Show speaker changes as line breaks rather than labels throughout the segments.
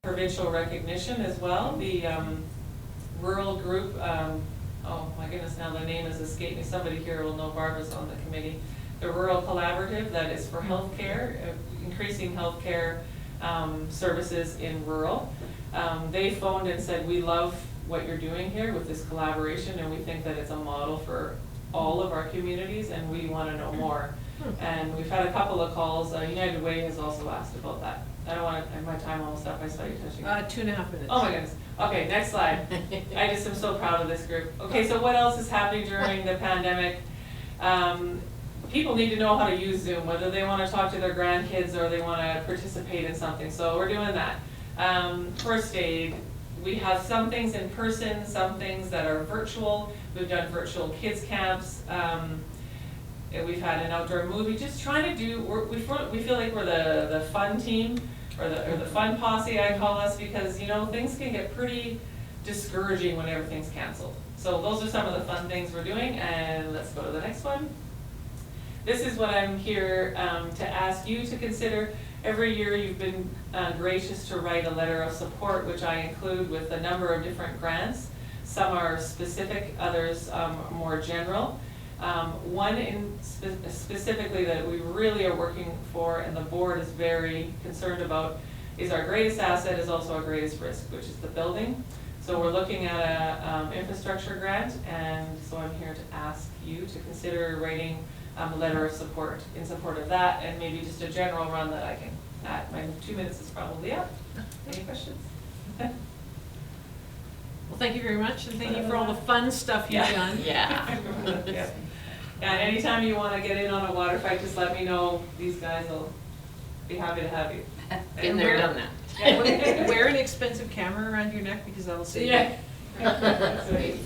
Provincial recognition as well. The rural group, oh my goodness, now the name has escaped me. Somebody here will know, Barbara's on the committee. The Rural Collaborative, that is for healthcare, increasing healthcare services in rural. They phoned and said, we love what you're doing here with this collaboration, and we think that it's a model for all of our communities, and we want to know more. And we've had a couple of calls. United Way has also asked about that. I don't want to, my time almost up. I saw you touching.
2.5 minutes.
Oh my goodness. Okay, next slide. I just am so proud of this group. Okay, so what else is happening during the pandemic? People need to know how to use Zoom, whether they want to talk to their grandkids or they want to participate in something. So we're doing that. First aid. We have some things in person, some things that are virtual. We've done virtual kids camps. We've had an outdoor movie. Just trying to do. We feel like we're the fun team, or the fun posse, I call us, because things can get pretty discouraging when everything's canceled. So those are some of the fun things we're doing. And let's go to the next one. This is what I'm here to ask you to consider. Every year you've been gracious to write a letter of support, which I include with a number of different grants. Some are specific, others more general. One specifically that we really are working for, and the board is very concerned about, is our greatest asset is also our greatest risk, which is the building. So we're looking at a infrastructure grant, and so I'm here to ask you to consider writing a letter of support in support of that, and maybe just a general run that I can add. My 2 minutes is probably up. Any questions?
Well, thank you very much, and thank you for all the fun stuff you've done.
Yeah. Yeah. And anytime you want to get in on a water fight, just let me know. These guys will be happy to have you.
Been there, done that. Yeah, wear an expensive camera around your neck because that'll save you.
That's right.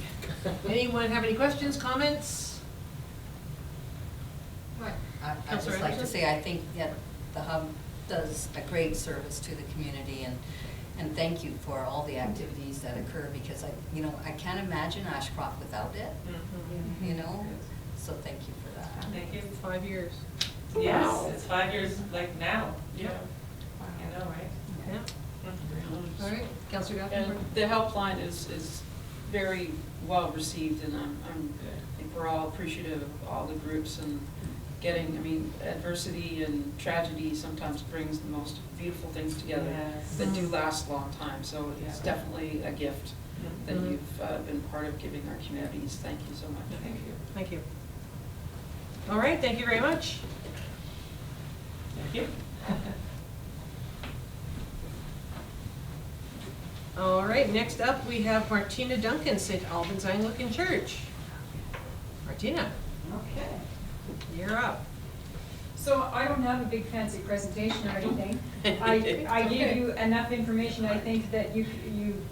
Anyone have any questions, comments?
I'd just like to say I think that the hub does a great service to the community, and thank you for all the activities that occur, because I can't imagine Ashcroft without it. So thank you for that.
Thank you.
5 years.
Yes,
Wow.
it's 5 years like now.
Yeah.
I know, right?
Yeah. All right, Councillor Duncan.
And the helpline is very well received, and I think we're all appreciative of all the groups and getting, adversity and tragedy sometimes brings the most beautiful things together that do last a long time. So it's definitely a gift that you've been part of giving our communities. Thank you so much.
Thank you.
Thank you. All right, thank you very much.
Thank you.
All right, next up we have Martina Duncan, St.Albans Anglican Church. Martina,
Okay.
you're up.
So I don't have a big fancy presentation or anything. I gave you enough information, I think, that you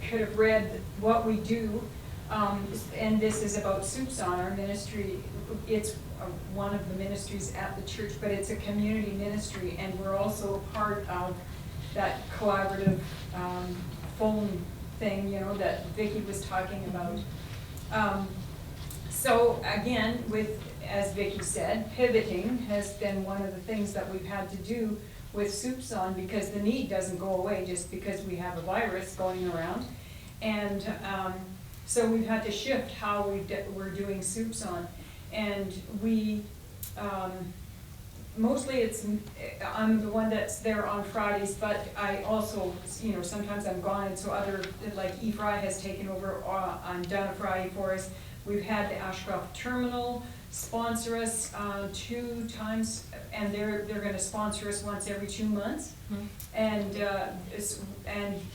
could have read what we do. And this is about Soups on our ministry. It's one of the ministries at the church, but it's a community ministry, and we're also a part of that collaborative phone thing, that Vicky was talking about. So again, as Vicky said, pivoting has been one of the things that we've had to do with Soups on, because the need doesn't go away just because we have a virus going around. And so we've had to shift how we're doing Soups on. And we, mostly I'm the one that's there on Fridays, but I also, sometimes I'm gone, and so like E-Fry has taken over on done a Friday for us. We've had the Ashcroft Terminal sponsor us 2 times, and they're going to sponsor us once every 2 months. And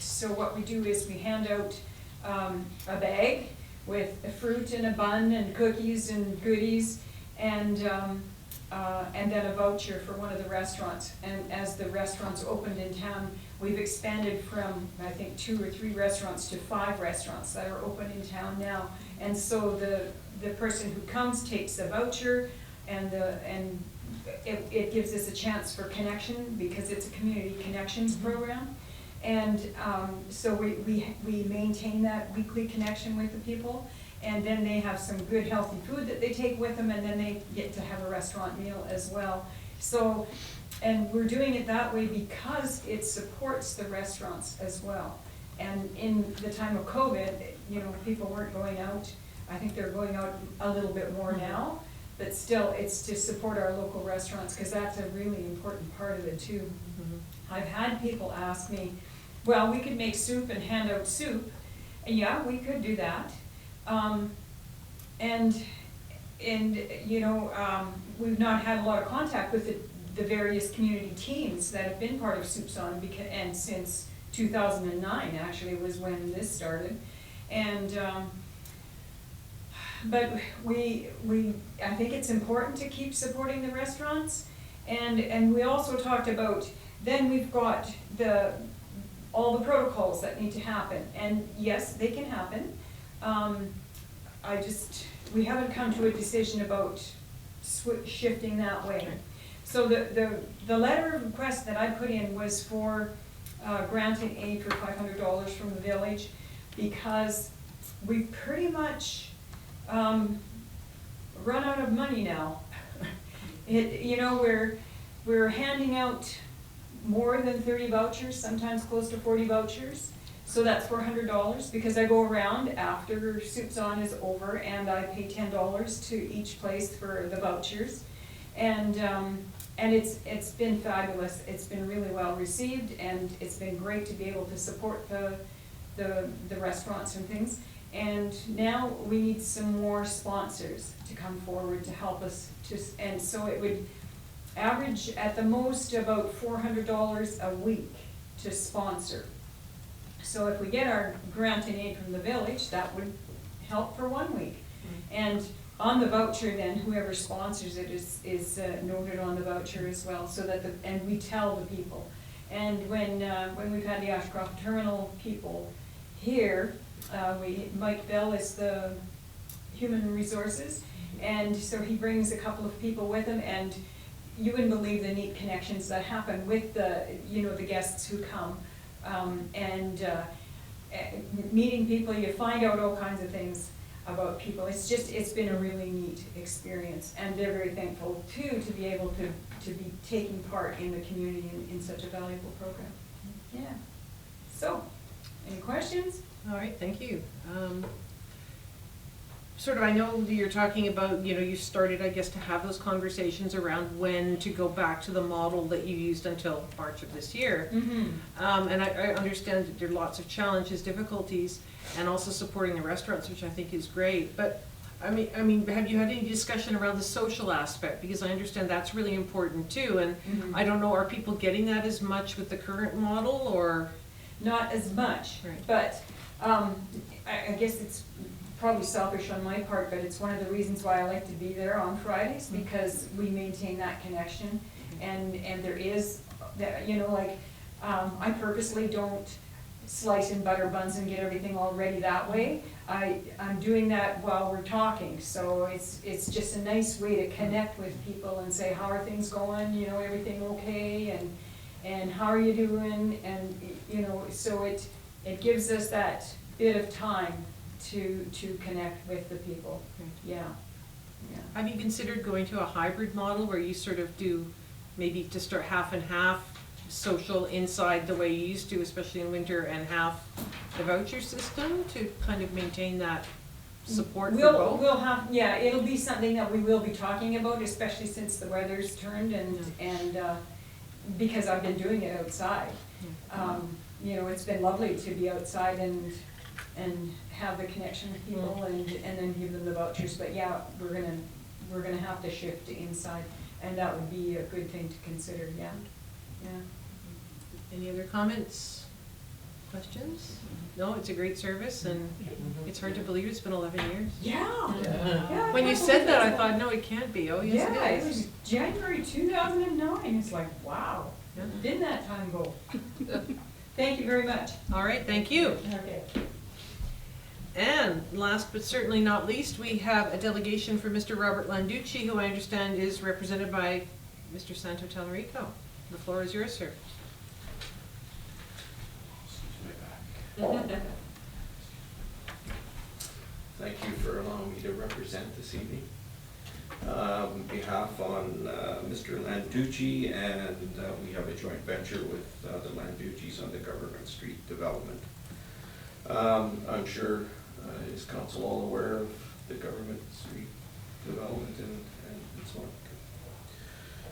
so what we do is we hand out a bag with a fruit and a bun and cookies and goodies, and then a voucher for one of the restaurants. And as the restaurants opened in town, we've expanded from, I think, 2 or 3 restaurants to 5 restaurants that are open in town now. And so the person who comes takes the voucher, and it gives us a chance for connection, because it's a community connections program. And so we maintain that weekly connection with the people. And then they have some good healthy food that they take with them, and then they get to have a restaurant meal as well. So, and we're doing it that way because it supports the restaurants as well. And in the time of COVID, you know, people weren't going out. I think they're going out a little bit more now, but still, it's to support our local restaurants, because that's a really important part of it too.
Mm-hmm.
I've had people ask me, well, we could make soup and hand out soup. And yeah, we could do that. And you know, we've not had a lot of contact with the various community teams that have been part of Soups On, and since 2009 actually was when this started. And but I think it's important to keep supporting the restaurants. And we also talked about, then we've got all the protocols that need to happen. And yes, they can happen. We haven't come to a decision about shifting that way. So the letter of request that I put in was for granting aid for $500 from the village, because we've pretty much run out of money now. You know, we're handing out more than 30 vouchers, sometimes close to 40 vouchers. So that's $400, because I go around after Soups On is over and I pay $10 to each place for the vouchers. And it's been fabulous. It's been really well received, and it's been great to be able to support the restaurants and things. And now we need some more sponsors to come forward to help us and so it would average at the most about $400 a week to sponsor. So if we get our grant and aid from the village, that would help for 1 week. And on the voucher then, whoever sponsors it is noted on the voucher as well, so that and we tell the people. And when we've had the Ashcroft Terminal people here, Mike Bell is the human resources, and so he brings a couple of people with him, and you wouldn't believe the neat connections that happen with the guests who come. Meeting people, you find out all kinds of things about people. It's been a really neat experience, and they're very thankful too to be able to be taking part in the community in such a valuable program. Yeah. So, any questions?
All right, thank you. Sort of, I know you're talking about, you started, I guess, to have those conversations around when to go back to the model that you used until March of this year.
Mm-hmm.
And I understand that there are lots of challenges, difficulties, and also supporting the restaurants, which I think is great. But I mean, have you had any discussion around the social aspect? Because I understand that's really important too. And
Mm-hmm.
I don't know, are people getting that as much with the current model, or?
Not as much,
Right.
but I guess it's probably selfish on my part, but it's one of the reasons why I like to be there on Fridays, because we maintain that connection, and there is that, I purposely don't slice and butter buns and get everything all ready that way. I'm doing that while we're talking, so it's just a nice way to connect with people and say, how are things going, everything okay, and how are you doing, and so it gives us that bit of time to connect with the people.
Right.
Yeah.
Have you considered going to a hybrid model where you sort of do maybe to start half and half social inside the way you used to, especially in winter, and half the voucher system to kind of maintain that support for both?
We'll have, it'll be something that we will be talking about, especially since the weather's turned and because I've been doing it outside. It's been lovely to be outside and have the connection with people and then give them the vouchers. But yeah, we're gonna have to shift to inside, and that would be a good thing to consider. Yeah.
Any other comments, questions? No, it's a great service, and it's hard to believe it's been 11 years.
Yeah.
When you said that, I thought, no, it can't be. Oh, yes,
Yeah,
it
it
is.
was January 2009. It's like, wow,
Yeah.
didn't that time go? Thank you very much.
All right, thank you.
Okay.
And last but certainly not least, we have a delegation for Mr. Robert Landucci, who I understand is represented by Mr. Santo Tallarico. The floor is yours, sir.
Thank you for allowing me to represent this evening. On behalf on Mr. Landucci, and we have a joint venture with the Landuccis on the Government Street development. I'm sure is council all aware of the Government Street development and so on.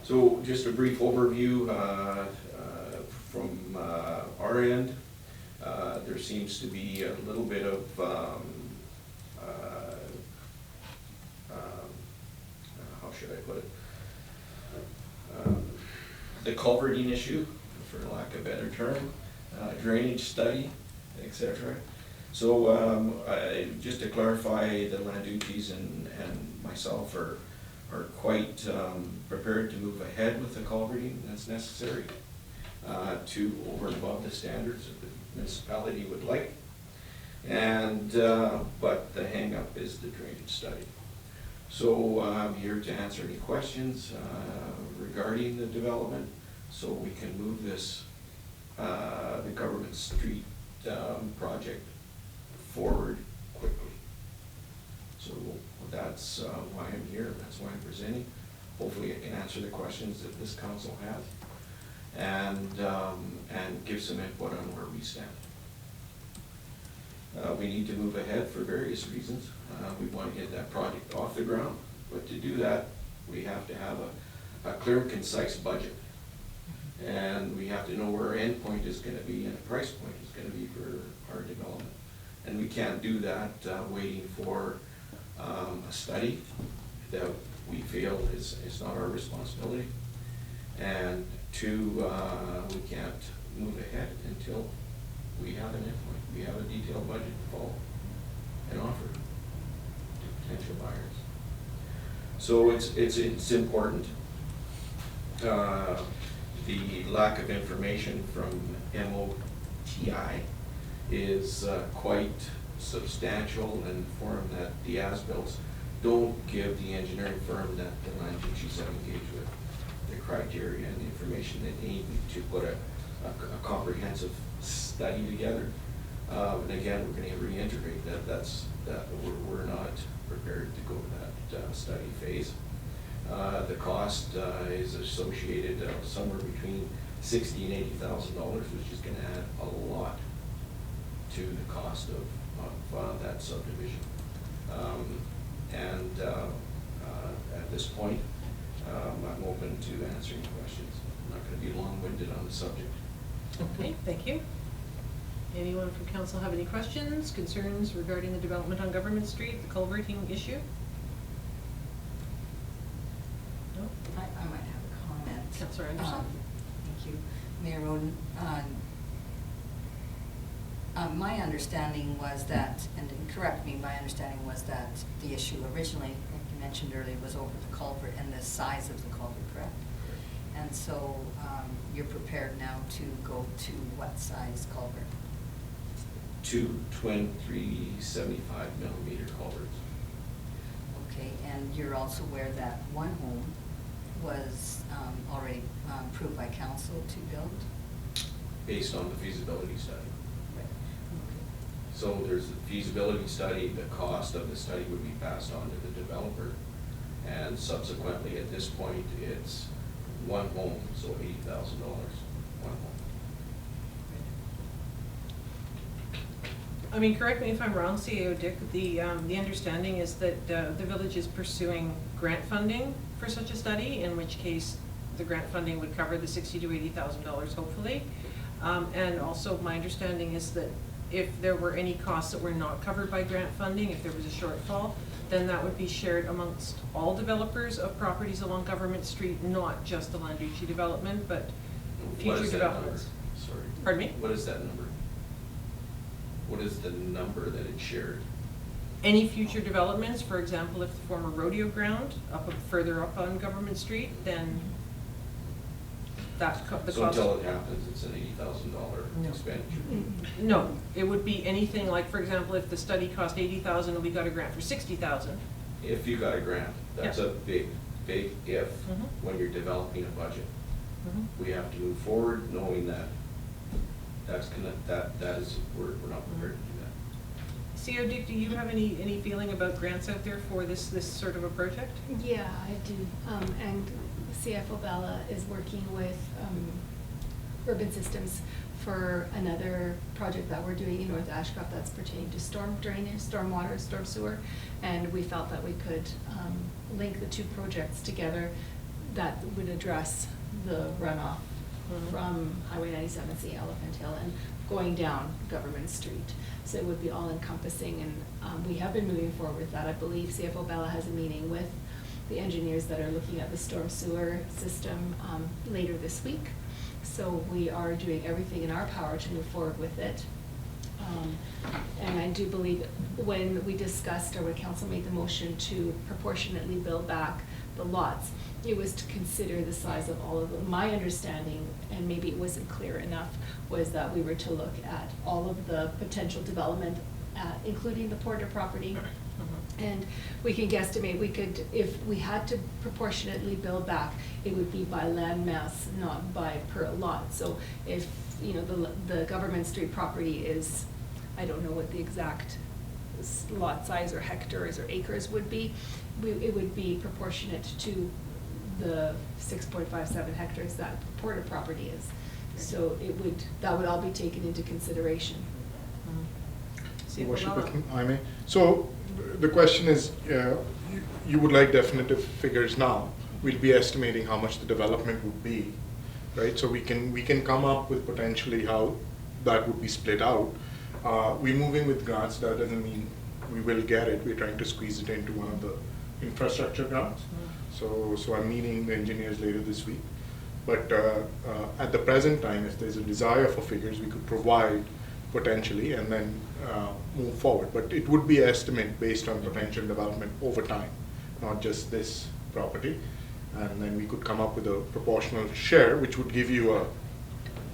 So just a brief overview from our end. There seems to be a little bit of how should I put it? The culverting issue, for lack of a better term, drainage study, etc. So just to clarify, the Landuccis and myself are quite prepared to move ahead with the culverting that's necessary to over and above the standards that the municipality would like. And but the hang-up is the drainage study. So I'm here to answer any questions regarding the development, so we can move this the Government Street project forward quickly. So that's why I'm here, that's why I'm presenting. Hopefully I can answer the questions that this council has and give some input on where we stand. We need to move ahead for various reasons. We want to get that project off the ground, but to do that, we have to have a clear and concise budget. And we have to know where our end point is going to be and a price point is going to be for our development. And we can't do that waiting for a study that we feel is not our responsibility. And two, we can't move ahead until we have an end point. We have a detailed budget to follow and offer to potential buyers. So it's important. The lack of information from MOTI is quite substantial, in the form that the as-bills don't give the engineering firm that the Landuccis have engaged with the criteria and the information they need to put a comprehensive study together. And again, we're going to reiterate that we're not prepared to go to that study phase. The cost is associated somewhere between $60,000 and $80,000, which is going to add a lot to the cost of that subdivision. At this point, I'm open to answering questions. I'm not going to be long-winded on the subject.
Okay, thank you. Anyone from council have any questions, concerns regarding the development on Government Street, the culverting issue? No?
I might have a comment.
Councillor Anderson?
Thank you. Mayor Roden, my understanding was that, and correct me, my understanding was that the issue originally, like you mentioned earlier, was over the culvert and the size of the culvert, correct? And so you're prepared now to go to what size culvert?
2 twin 375mm culverts.
Okay, and you're also aware that one home was already approved by council to build?
Based on the feasibility study.
Right.
So there's the feasibility study, the cost of the study would be passed on to the developer, and subsequently at this point it's one home, so $80,000, one home.
I mean, correct me if I'm wrong, CAO Dick, the understanding is that the village is pursuing grant funding for such a study, in which case the grant funding would cover the $60,000 to $80,000 hopefully. And also my understanding is that if there were any costs that were not covered by grant funding, if there was a shortfall, then that would be shared amongst all developers of properties along Government Street, not just the Landucci development, but
What
future
is that
developments.
number? Sorry.
Pardon me?
What is that number? What is the number that it shared?
Any future developments, for example, if the former rodeo ground further up on Government Street, then the cost.
So until it happens, it's an $80,000
No.
expenditure.
No, it would be anything like, for example, if the study cost $80,000 and we got a grant for $60,000.
If you got a grant, that's
Yeah.
a big if
Mhm.
when you're developing a budget.
Mhm.
We have to move forward knowing that we're not prepared to do that.
COD, do you have any feeling about grants out there for this sort of a project?
Yeah, I do. And CFO Bella is working with Urban Systems for another project that we're doing in North Ashcroft that's pertaining to storm drainage, storm water, storm sewer. And we felt that we could link the two projects together that would address the runoff from Highway 97C, Elephant Hill, and going down Government Street. So it would be all encompassing, and we have been moving forward with that. I believe CFO Bella has a meeting with the engineers that are looking at the storm sewer system later this week. So we are doing everything in our power to move forward with it. And I do believe when we discussed, or when council made the motion to proportionately build back the lots, it was to consider the size of all of them. My understanding, and maybe it wasn't clear enough, was that we were to look at all of the potential development, including the Porter property. And we can guesstimate, we could, if we had to proportionately build back, it would be by land mass, not by per lot. So if, you know, the Government Street property is, I don't know what the exact lot size or hectares or acres would be, it would be proportionate to the 6.57 hectares that Porter property is. So that would all be taken into consideration.
CFO Bella.
If I may. So the question is, you would like definitive figures now. We'll be estimating how much the development would be, right? So we can come up with potentially how that would be split out. We're moving with grants. That doesn't mean we will get it. We're trying to squeeze it into one of the infrastructure grants. So I'm meeting the engineers later this week. But at the present time, if there's a desire for figures, we could provide potentially and then move forward. But it would be an estimate based on potential development over time, not just this property. And then we could come up with a proportional share, which would give you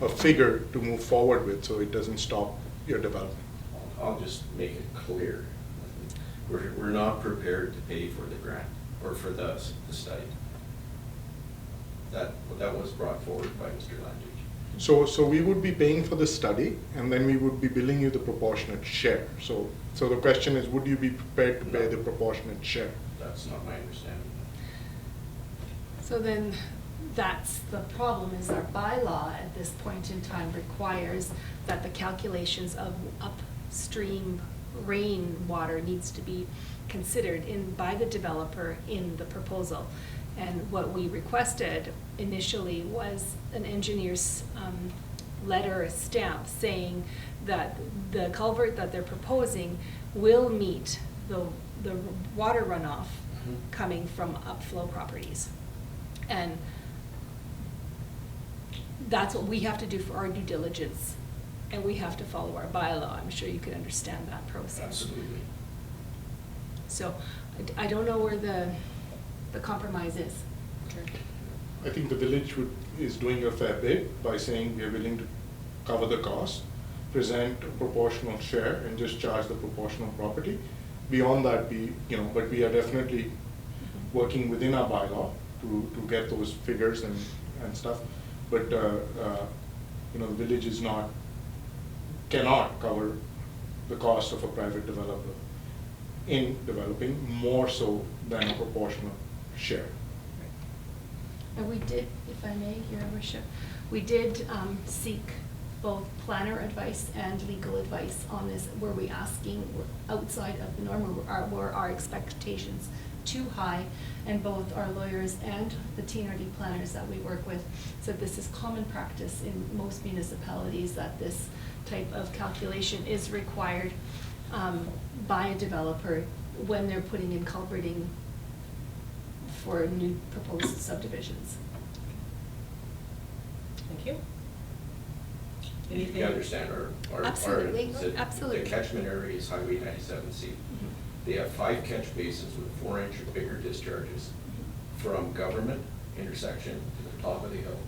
a figure to move forward with, so it doesn't stop your development.
I'll just make it clear. We're not prepared to pay for the grant or for the study. That was brought forward by Mr. Landucci.
So we would be paying for the study, and then we would be billing you the proportionate share. So the question is, would you be prepared to pay the proportionate share?
That's not my understanding.
So then, that's the problem, is our bylaw at this point in time requires that the calculations of upstream rainwater needs to be considered by the developer in the proposal. And what we requested initially was an engineer's letter, a stamp, saying that the culvert that they're proposing will meet the water runoff coming from upflow properties. And that's what we have to do for our due diligence, and we have to follow our bylaw. I'm sure you can understand that process.
Absolutely.
So I don't know where the compromise is.
I think the village is doing a fair bit by saying we are willing to cover the cost, present a proportional share, and just charge the proportional property. Beyond that, but we are definitely working within our bylaw to get those figures and stuff. But the village cannot cover the cost of a private developer in developing, more so than a proportional share.
And we did, if I may, Your Worship, we did seek both planner advice and legal advice on this. Were we asking outside of the norm, were our expectations too high? And both our lawyers and the TNRD planners that we work with said this is common practice in most municipalities, that this type of calculation is required by a developer when they're putting in culverting for new proposed subdivisions.
Thank you.
You understand our
Absolutely,
the
absolutely.
The catchment area is Highway 97C. They have 5 catch basins with 4-inch or bigger discharges from Government intersection to the top of the hill.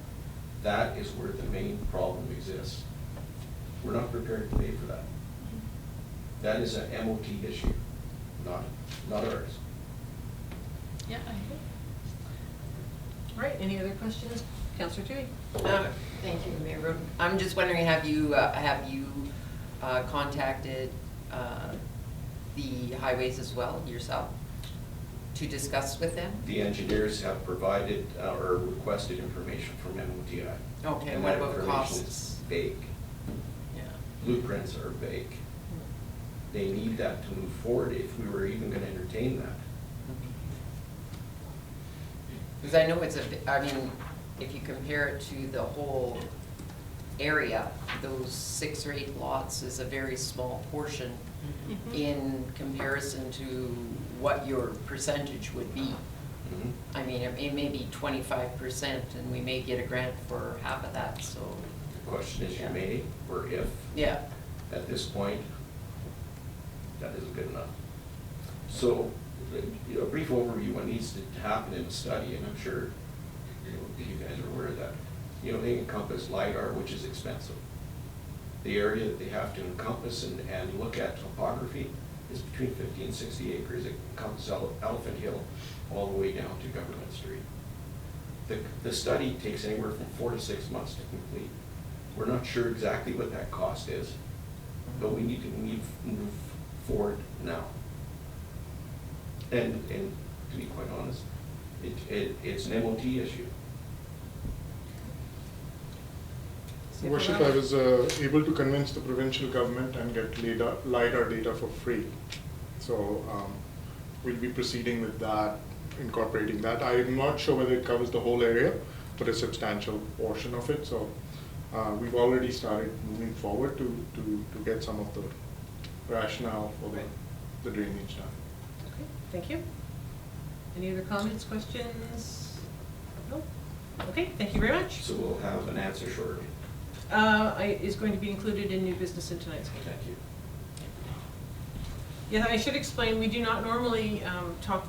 That is where the main problem exists. We're not prepared to pay for that. That is an MOT issue, not ours.
Yeah, I agree.
All right, any other questions? Councillor Tui?
Thank you, Mayor Roden. I'm just wondering, have you contacted the highways as well, yourself, to discuss with them?
The engineers have provided or requested information from MOTI.
Okay,
And
what
that
about
information
costs?
is vague.
Yeah.
Blueprints are vague. They need that to move forward if we were even gonna entertain that.
Because I know it's I mean, if you compare it to the whole area, those 6 or 8 lots is a very small portion in comparison to what your percentage would be.
Mhm.
I mean, it may be 25% and we may get a grant for half of that, so,
The question is, you
Yeah.
may, or if,
yeah.
at this point, that isn't good enough. So, you know, a brief overview, what needs to happen in the study, and I'm sure, you know, you guys are aware of that. You know, they encompass LiDAR, which is expensive. The area that they have to encompass and look at topography is between 50 and 60 acres. It encompasses Elephant Hill all the way down to Government Street. The study takes anywhere from 4 to 6 months to complete. We're not sure exactly what that cost is, but we need to move forward now. And to be quite honest, it's an MOT issue.
Your Worship, I was able to convince the provincial government and get LiDAR data for free. So we'll be proceeding with that, incorporating that. I'm not sure whether it covers the whole area, but a substantial portion of it. So we've already started moving forward to get some of the rationale for the drainage done.
Okay, thank you. Any other comments, questions? No? Okay, thank you very much.
So we'll have an answer shortly.
Is going to be included in new business in tonight's meeting.
Thank you.
Yeah, I should explain, we do not normally talk,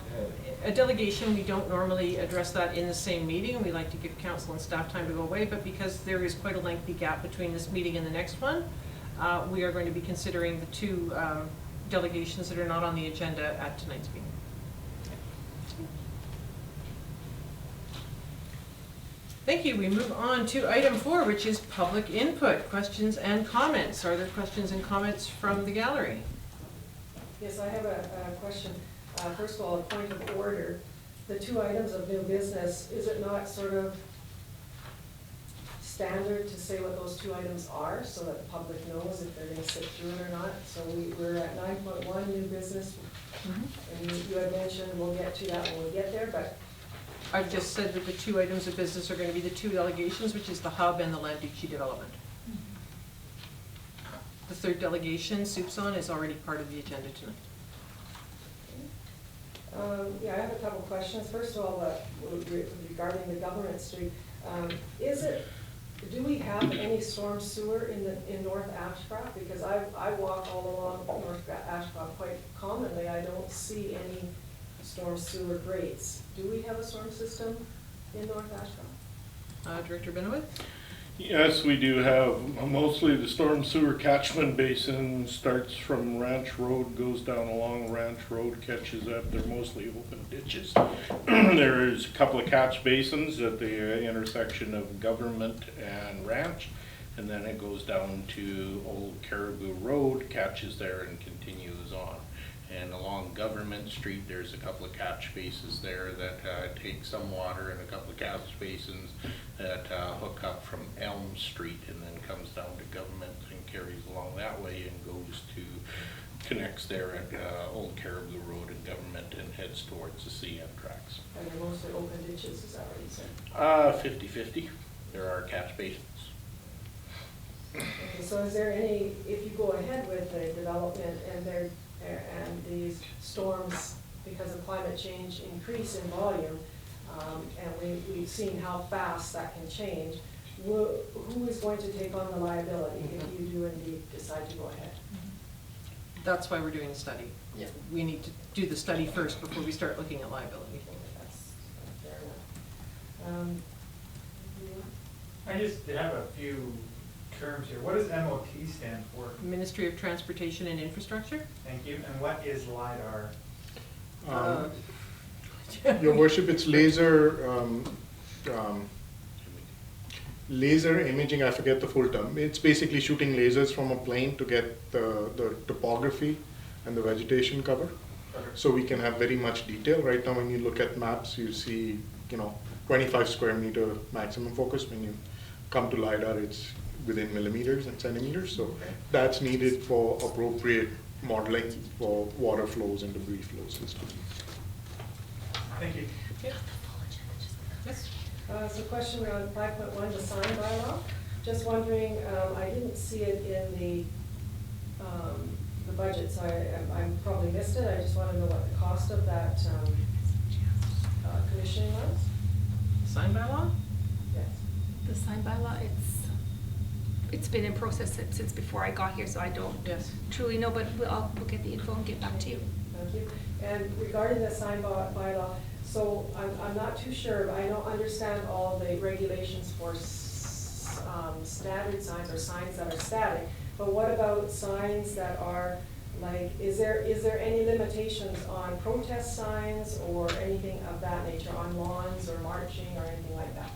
a delegation, we don't normally address that in the same meeting. We like to give council and staff time to go away, but because there is quite a lengthy gap between this meeting and the next one, we are going to be considering the 2 delegations that are not on the agenda at tonight's meeting. Thank you. We move on to item 4, which is public input, questions and comments. Are there questions and comments from the gallery?
Yes, I have a question. First of all, a point of order. The 2 items of new business, is it not sort of standard to say what those 2 items are so that the public knows if they're going to sit through it or not? So we're at 9.1 new business, and you had mentioned we'll get to that when we get there, but
I've just said that the 2 items of business are going to be the 2 delegations, which is the hub and the land duchy development. The 3rd delegation, Soups on, is already part of the agenda tonight.
yeah, I have a couple questions. First of all, regarding the Government Street, do we have any storm sewer in North Ashcroft? Because I walk all along North Ashcroft quite commonly. I don't see any storm sewer grates. Do we have a storm system in North Ashcroft?
Director Benowitz?
Yes, we do have, mostly the storm sewer catchment basin starts from Ranch Road, goes down along Ranch Road, catches up, they're mostly open ditches. There is a couple of catch basins at the intersection of Government and Ranch, and then it goes down to Old Caribou Road, catches there and continues on. And along Government Street, there's a couple of catch basins there that take some water, and a couple of catch basins that hook up from Elm Street and then comes down to Government and carries along that way and goes to, connects there at Old Caribou Road and Government and heads towards the CN tracks.
Are they mostly open ditches, is that what you said?
50-50. There are catch basins.
Okay, so is there any, if you go ahead with the development and these storms, because of climate change, increase in volume, and we've seen how fast that can change, who is going to take on the liability if you do indeed decide to go ahead?
That's why we're doing the study.
Yeah.
We need to do the study first before we start looking at liability.
That's fair enough.
I just have a few terms here. What does MOT stand for?
Ministry of Transportation and Infrastructure?
Thank you. And what is LiDAR?
Your Worship, it's laser imaging, I forget the full term. It's basically shooting lasers from a plane to get the topography and the vegetation cover. So we can have very much detail. Right now, when you look at maps, you see, 25 square meter maximum focus. When you come to LiDAR, it's within millimeters and centimeters. So that's needed for appropriate modeling for water flows and debris flow systems.
Thank you.
Yes.
So question on 5.1, the sign bylaw. Just wondering, I didn't see it in the budget, so I probably missed it. I just want to know what the cost of that commissioning was.
Sign by law?
Yes.
The sign bylaw, it's been in process since before I got here, so I don't
Yes.
truly know, but I'll look at the info and get back to you.
Thank you. And regarding the sign bylaw, so I'm not too sure, I don't understand all the regulations for standard signs or signs that are static, but what about signs that are like, is there any limitations on protest signs or anything of that nature, on lawns or marching or anything like that?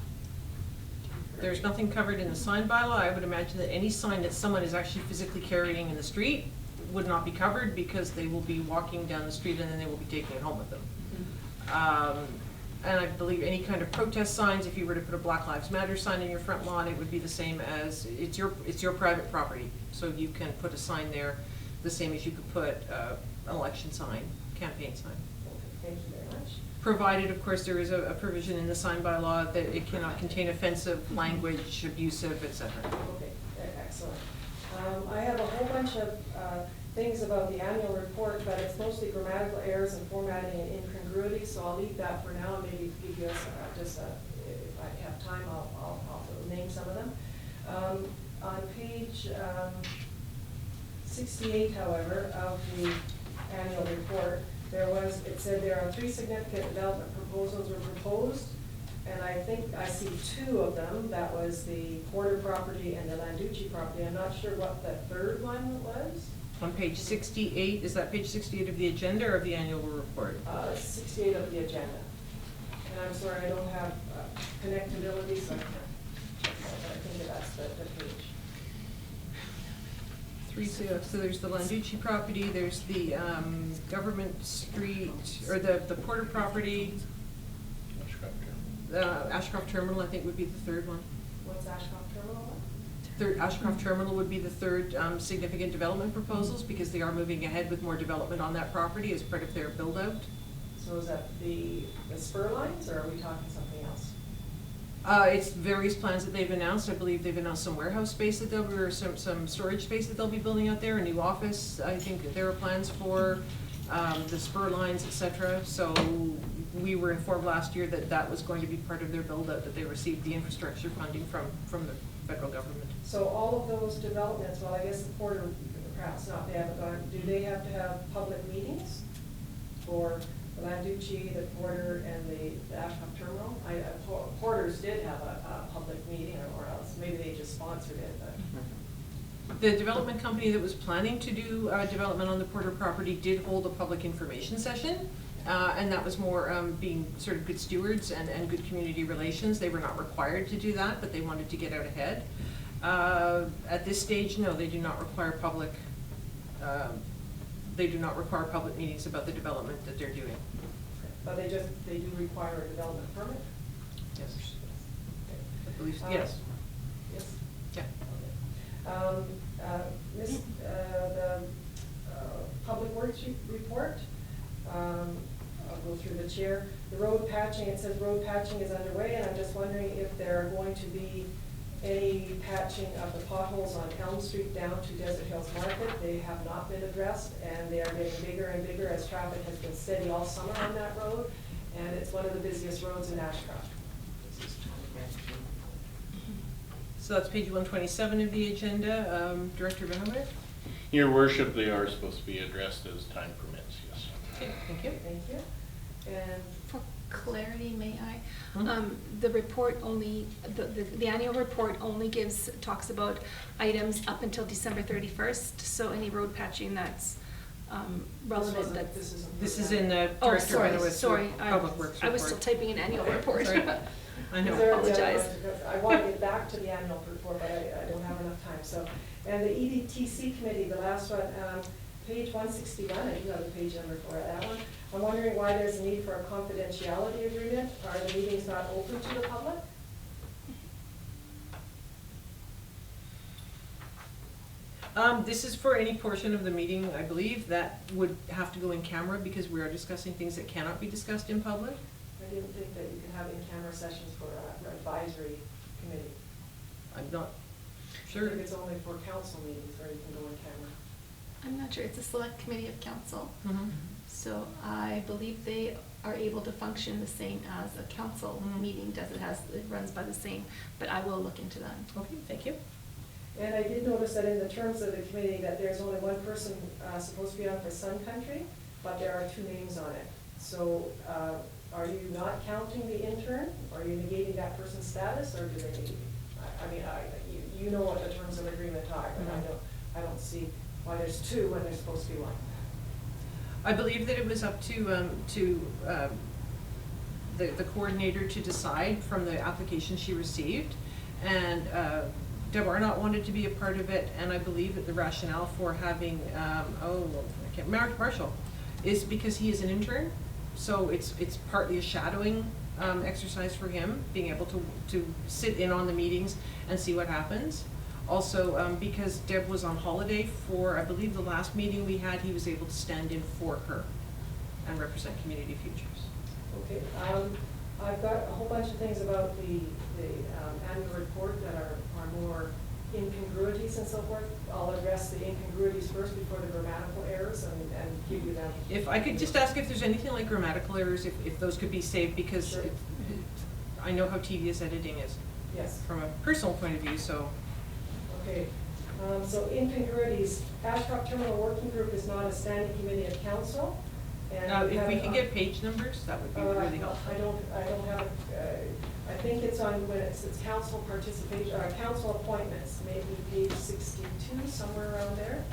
There's nothing covered in the sign bylaw. I would imagine that any sign that someone is actually physically carrying in the street would not be covered because they will be walking down the street and then they will be taking it home with them. And I believe any kind of protest signs, if you were to put a Black Lives Matter sign in your front lawn, it would be the same as, it's your private property. So you can put a sign there, the same as you could put an election sign, campaign sign.
Thank you very much.
Provided, of course, there is a provision in the sign bylaw that it cannot contain offensive language, abusive, etc.
Okay, excellent. I have a whole bunch of things about the annual report, but it's mostly grammatical errors and formatting and incongruity, so I'll leave that for now and maybe give you if I have time, I'll name some of them. On page 68, however, of the annual report, it said there are 3 significant development proposals were proposed, and I think I see 2 of them. That was the Porter property and the Landucci property. I'm not sure what the third one was.
On page 68, is that page 68 of the agenda or of the annual report?
68 of the agenda. And I'm sorry, I don't have connectability, so I can't check that, but I think that's the page.
3, so there's the Landucci property, there's the Government Street, or the Porter property, Ashcroft Terminal, I think would be the third one.
What's Ashcroft Terminal?
Ashcroft Terminal would be the third significant development proposals, because they are moving ahead with more development on that property as part of their build-out.
So is that the spur lines, or are we talking something else?
It's various plans that they've announced. I believe they've announced some warehouse space that they'll be, or some storage space that they'll be building out there, a new office. I think there are plans for the spur lines, et cetera. So we were informed last year that that was going to be part of their build-out, that they received the infrastructure funding from the federal government.
So all of those developments, well, I guess the Porter, perhaps not, they haven't gone, do they have to have public meetings for the Landucci, the Porter, and the Ashcroft Terminal? Porter's did have a public meeting, or else maybe they just sponsored it, but.
The development company that was planning to do development on the Porter property did hold a public information session, and that was more being sort of good stewards and good community relations. They were not required to do that, but they wanted to get out ahead. At this stage, no, they do not require public. They do not require public meetings about the development that they're doing.
But they do require a development permit?
Yes. I believe, yes.
Yes?
Yeah.
The Public Works report, I'll go through the chair. The road patching, it says road patching is underway, and I'm just wondering if there are going to be any patching of the potholes on Elm Street down to Desert Hills Market. They have not been addressed, and they are getting bigger and bigger as traffic has been steady all summer on that road, and it's one of the busiest roads in Ashcroft.
So that's page 127 of the agenda. Director Vandermeer?
Your worship, they are supposed to be addressed as time permits, yes.
Okay, thank you.
Thank you. And
For clarity, may I?
Mhm.
The report only, the annual report only talks about items up until December 31st, so any road patching that's relevant, that's.
This is in the
Oh,
Director
sorry,
Benowitz
sorry.
Public Works report.
I was still typing an annual report.
Sorry. I know.
Is there the other
Apologize.
one? I want to get back to the annual report, but I don't have enough time, so. And the EDTC committee, the last one, page 161, I do have a page number for that one. I'm wondering why there's a need for a confidentiality agreement. Are the meetings not open to the public?
This is for any portion of the meeting, I believe, that would have to go in camera because we are discussing things that cannot be discussed in public.
I didn't think that you could have in-camera sessions for an advisory committee.
I'm not
I
sure.
think it's only for council meetings where you can go in camera.
I'm not sure, it's a select committee of council,
Mhm.
so I believe they are able to function the same as a council
Mhm.
meeting does, it runs by the same, but I will look into that.
Okay, thank you.
And I did notice that in the terms of the committee, that there's only one person supposed to be on for Sun Country, but there are two names on it. So are you not counting the intern? Are you negating that person's status, or do they need? I mean, you know what the terms of agreement are, but I don't see why there's two when there's supposed to be one.
I believe that it was up to the coordinator to decide from the application she received. And Deb Arnott wanted to be a part of it, and I believe that the rationale for having, Marshall, is because he is an intern. So it's partly a shadowing exercise for him, being able to sit in on the meetings and see what happens. Also, because Deb was on holiday for, I believe, the last meeting we had, he was able to stand in for her and represent Community Futures.
Okay, I've got a whole bunch of things about the annual report that are more incongruities and so forth. I'll address the incongruities first before the grammatical errors and give you them.
If I could just ask if there's anything like grammatical errors, if those could be saved, because
Sure.
I know how tedious editing is
Yes.
from a personal point of view, so.
Okay, so incongruities, Ashcroft Terminal Working Group is not a standing committee of council. And
If we
have,
could get page numbers, that would be really helpful.
I don't have, I think it's on, when it's council participation, council appointments, maybe page 62, somewhere around there,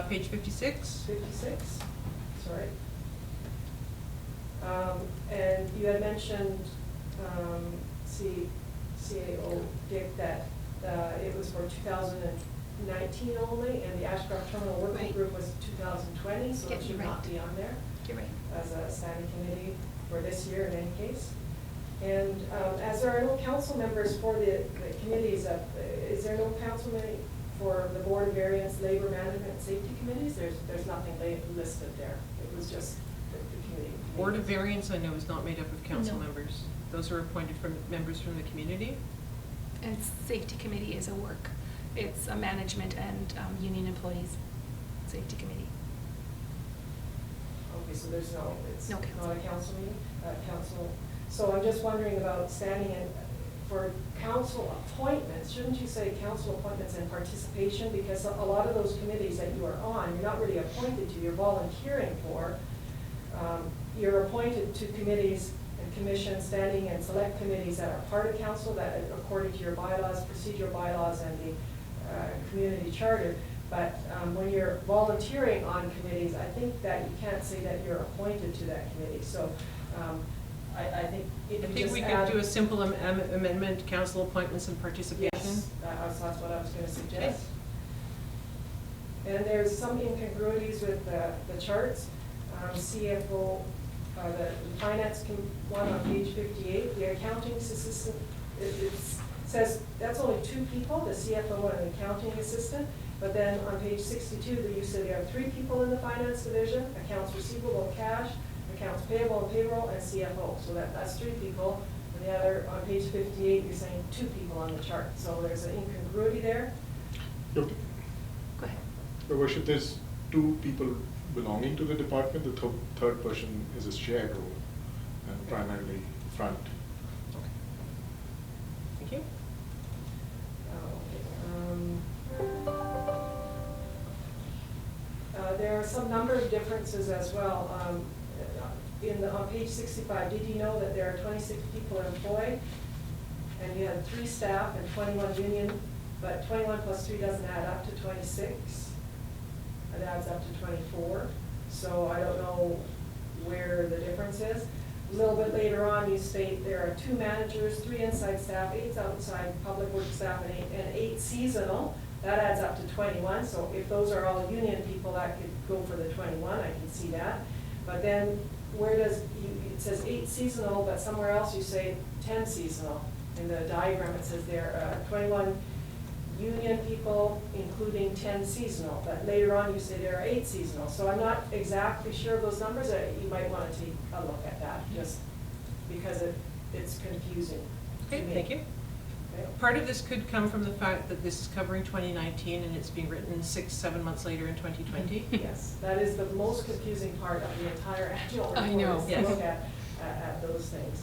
Page 56.
56, sorry. And you had mentioned, CAO, Dick, that it was for 2019 only, and the Ashcroft Terminal Working
Right.
Group was 2020, so
Yeah,
it should
you're
not
right.
be on there
You're right.
as a standing committee for this year in any case. And as there are no council members for the committees, is there no council member for the Board of Variance, Labor Management, and Safety Committees? There's nothing listed there. It was just the committee.
Board of Variance, I know, is not made up of council
No.
members. Those are appointed from members from the community.
And safety committee is it's a management and union employees, safety committee.
Okay, so there's it's
No
not
council.
a council meeting, council. So I'm just wondering about standing in for council appointments. Shouldn't you say council appointments and participation? Because a lot of those committees that you are on, you're not really appointed to, you're volunteering for. You're appointed to committees and commissions, standing and select committees that are part of council, that according to your bylaws, procedural bylaws, and the community charter. But when you're volunteering on committees, I think that you can't say that you're appointed to that committee. So I think if
I
you
think
just
we
add.
could do a simple amendment, council appointments and participation.
Yes, that's what I was gonna suggest. And there's some incongruities with the charts. CFO, the finance one on page 58, the accounting assistant, it says that's only two people, the CFO and the accounting assistant. But then on page 62, you said there are three people in the finance division: accounts receivable, cash, accounts payable and payroll, and CFO. So that's three people. And the other, on page 58, you're saying two people on the chart. So there's an incongruity there.
Your
Go ahead.
Your Worship, there's two people belonging to the department. The third person is a shared role, and primarily front.
Thank you.
There are some number of differences as well. On page 65, did you know that there are 26 people employed? And you had 3 staff and 21 union, but 21 plus 3 doesn't add up to 26. It adds up to 24. So I don't know where the difference is. A little bit later on, you state there are 2 managers, 3 inside staff, 8 outside public work staff, and 8 seasonal. that adds up to 21, so if those are all union people, that could go for the 21, I can see that. But then, where does, it says 8 seasonal, but somewhere else you say 10 seasonal. In the diagram it says there, 21 union people, including 10 seasonal, but later on you say there are 8 seasonal. So I'm not exactly sure of those numbers, you might want to take a look at that, just because it's confusing to
Okay,
me.
thank you.
Okay.
Part of this could come from the fact that this is covering 2019 and it's being written 6-7 months later in 2020.
Yes, that is the most confusing part of the entire annual report.
I know.
Is to
Yes.
look at those things.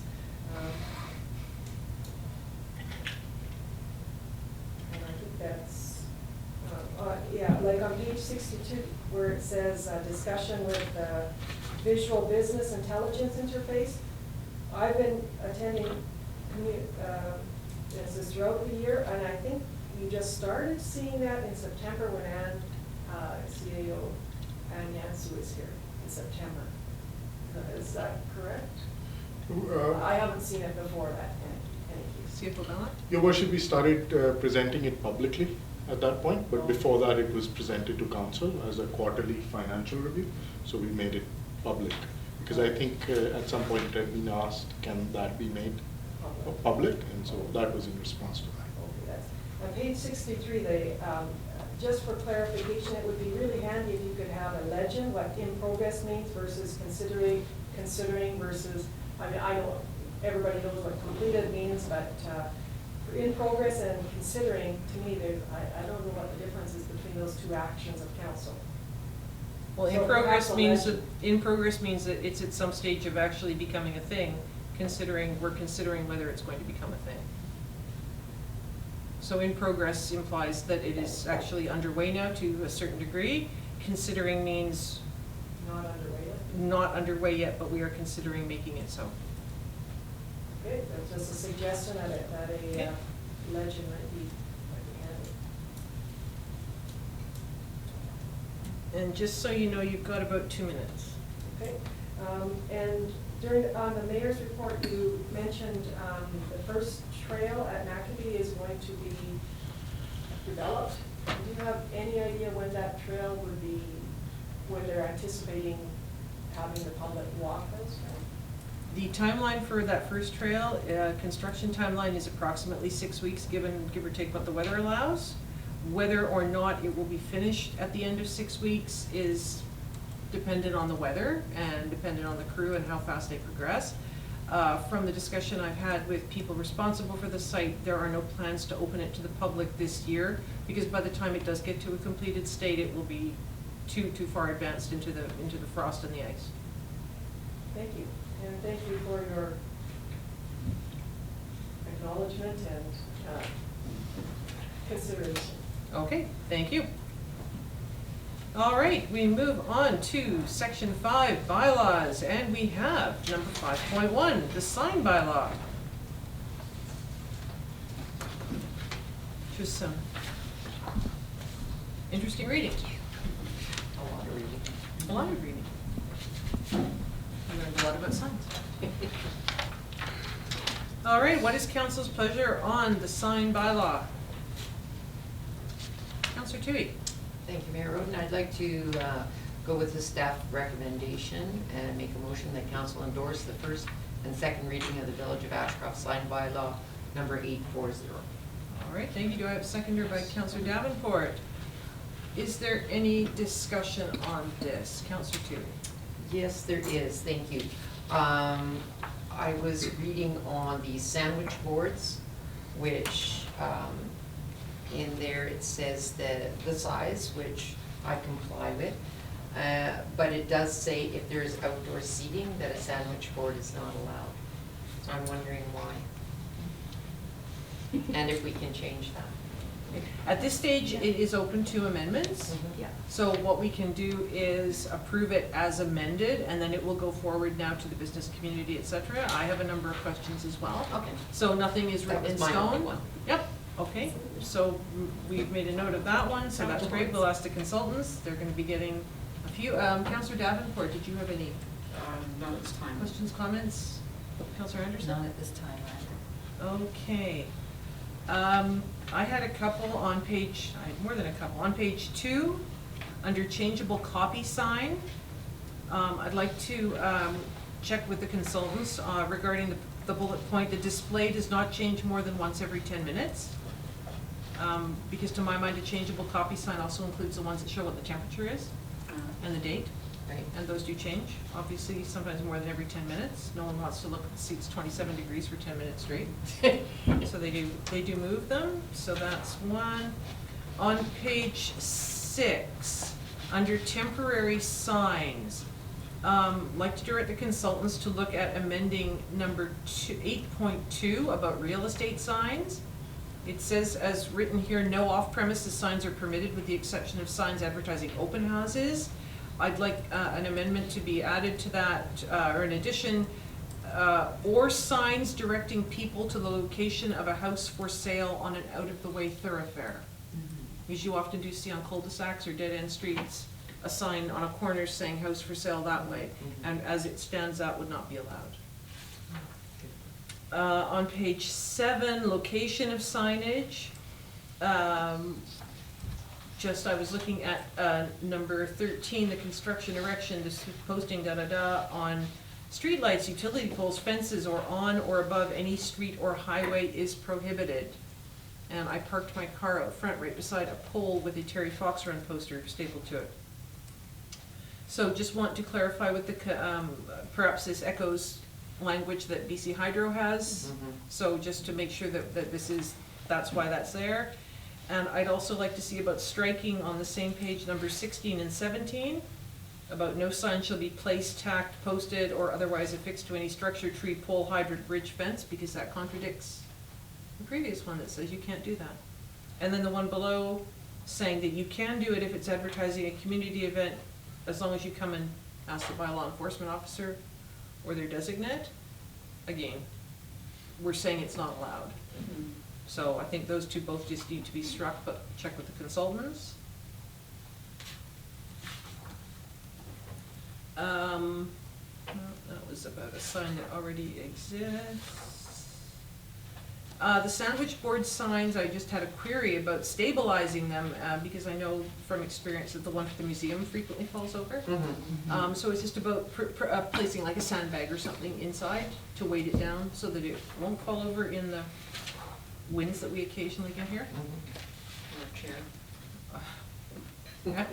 And I think that's, yeah, like on page 62, where it says discussion with visual business intelligence interface. I've been attending this throughout the year, and I think you just started seeing that in September when Ann, CAO, Ann Yancy was here in September. Is that correct? I haven't seen it before that, in any case.
CFO Bella?
Your worship, we started presenting it publicly at that point, but before that it was presented to council as a quarterly financial review, so we made it public. Because I think at some point it had been asked, can that be made public? And so that was in response to that.
Okay, that's, on page 63, just for clarification, it would be really handy if you could have a legend, what in progress means versus considering versus, I mean, I know everybody knows what completed means, but for in progress and considering, to me, I don't know what the difference is between those two actions of council.
Well,
So perhaps a
in progress means that it's at some stage of actually becoming a thing, we're considering whether it's going to become a thing. So in progress implies that it is actually underway now to a certain degree. Considering means
Not underway yet?
not underway yet, but we are considering making it so.
Okay, that's just a suggestion that a
Okay.
legend might be handy.
And just so you know, you've got about 2 minutes.
Okay, and on the mayor's report, you mentioned the first trail at McAfee is going to be developed. Do you have any idea when that trail would be, when they're anticipating having the public walk those trails?
The timeline for that first trail, construction timeline is approximately 6 weeks, give or take what the weather allows. Whether or not it will be finished at the end of 6 weeks is dependent on the weather and dependent on the crew and how fast they progress. From the discussion I've had with people responsible for the site, there are no plans to open it to the public this year, because by the time it does get to a completed state, it will be too far advanced into the frost and the ice.
Thank you, and thank you for your acknowledgement and consideration.
Okay, thank you. All right, we move on to section 5, bylaws, and we have number 5.1, the sign bylaw. Just some interesting reading.
A lot of reading.
A lot of reading. I learned a lot about signs. All right, what is council's pleasure on the sign bylaw? Councillor Toohey.
Thank you, Mayor Roden. I'd like to go with the staff recommendation and make a motion that council endorse the first and second reading of the Village of Ashcroft sign bylaw number 840.
All right, thank you. Do I have a seconder by Councillor Davenport? Is there any discussion on this? Councillor Toohey.
Yes, there is. Thank you. I was reading on the sandwich boards, which in there it says the size, which I comply with, but it does say if there is outdoor seating that a sandwich board is not allowed. So I'm wondering why. And if we can change that.
At this stage, it is open to amendments.
Yeah.
So what we can do is approve it as amended, and then it will go forward now to the business community, et cetera. I have a number of questions as well.
Okay.
So nothing is
That
written in
was my only
stone?
one.
Yep, okay. So we've made a note of that one, so that's great. We'll ask the consultants. They're gonna be getting a few. Councillor Davenport, did you have any
Not at this time.
questions, comments? Councillor Anderson?
Not at this time, Rand.
Okay. I had a couple on page, I had more than a couple, on page 2, under changeable copy sign. I'd like to check with the consultants regarding the bullet point, the display does not change more than once every 10 minutes. Because to my mind, a changeable copy sign also includes the ones that show what the temperature is and the date.
Right.
And those do change, obviously, sometimes more than every 10 minutes. No one wants to look and see it's 27 degrees for 10 minutes straight. So they do move them, so that's one. On page 6, under temporary signs, like to direct the consultants to look at amending number 8.2 about real estate signs. It says, as written here, no off-premises signs are permitted with the exception of signs advertising open houses. I'd like an amendment to be added to that, or an addition, or signs directing people to the location of a house for sale on an out-of-the-way thoroughfare. Because you often do see on cul-de-sacs or dead-end streets, a sign on a corner saying house for sale that way, and as it stands, that would not be allowed. On page 7, location of signage. I was looking at number 13, the construction, erection, the posting, on streetlights, utility poles, fences, or on or above any street or highway is prohibited. And I parked my car out front right beside a pole with a Terry Fox Run poster stapled to it. So just want to clarify with the, perhaps this echoes language that BC Hydro has. So just to make sure that that's why that's there. And I'd also like to see about striking on the same page, number 16 and 17, about no sign shall be placed, tacked, posted, or otherwise affixed to any structure, tree, pole, hydrant, bridge, fence, because that contradicts the previous one that says you can't do that. And then the one below saying that you can do it if it's advertising a community event, as long as you come and ask the bylaw enforcement officer or their designate. Again, we're saying it's not allowed. So I think those two both just need to be struck, but check with the consultants. Well, that was about a sign that already exists. The sandwich board signs, I just had a query about stabilizing them, because I know from experience that the one for the museum frequently falls over. So it's just about placing like a sandbag or something inside to weight it down so that it won't fall over in the winds that we occasionally get here.
Or chair.
Yeah.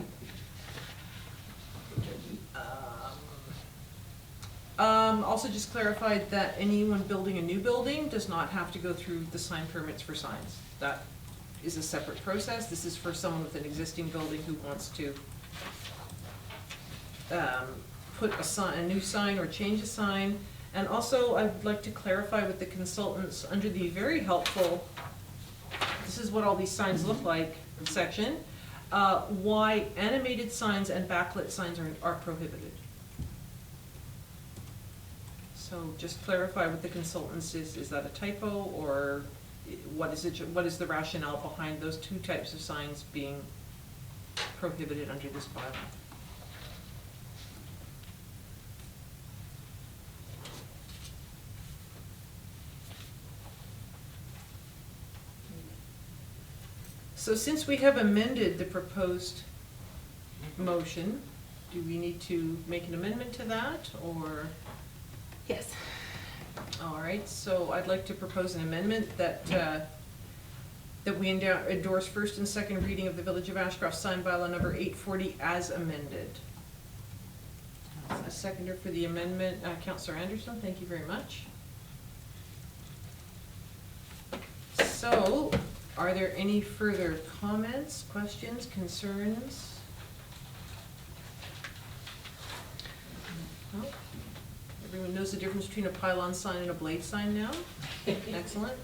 Also just clarified that anyone building a new building does not have to go through the sign permits for signs. That is a separate process. This is for someone with an existing building who wants to put a new sign or change a sign. And also, I'd like to clarify with the consultants, under the very helpful, this is what all these signs look like section, why animated signs and backlit signs are prohibited. So just clarify with the consultants, is that a typo, or what is the rationale behind those two types of signs being prohibited under this bylaw? So since we have amended the proposed motion, do we need to make an amendment to that, or?
Yes.
All right, so I'd like to propose an amendment that we endorse first and second reading of the Village of Ashcroft sign bylaw number 840 as amended. A seconder for the amendment, Councillor Anderson, thank you very much. So, are there any further comments, questions, concerns? No? Everyone knows the difference between a pylon sign and a blade sign now? Excellent.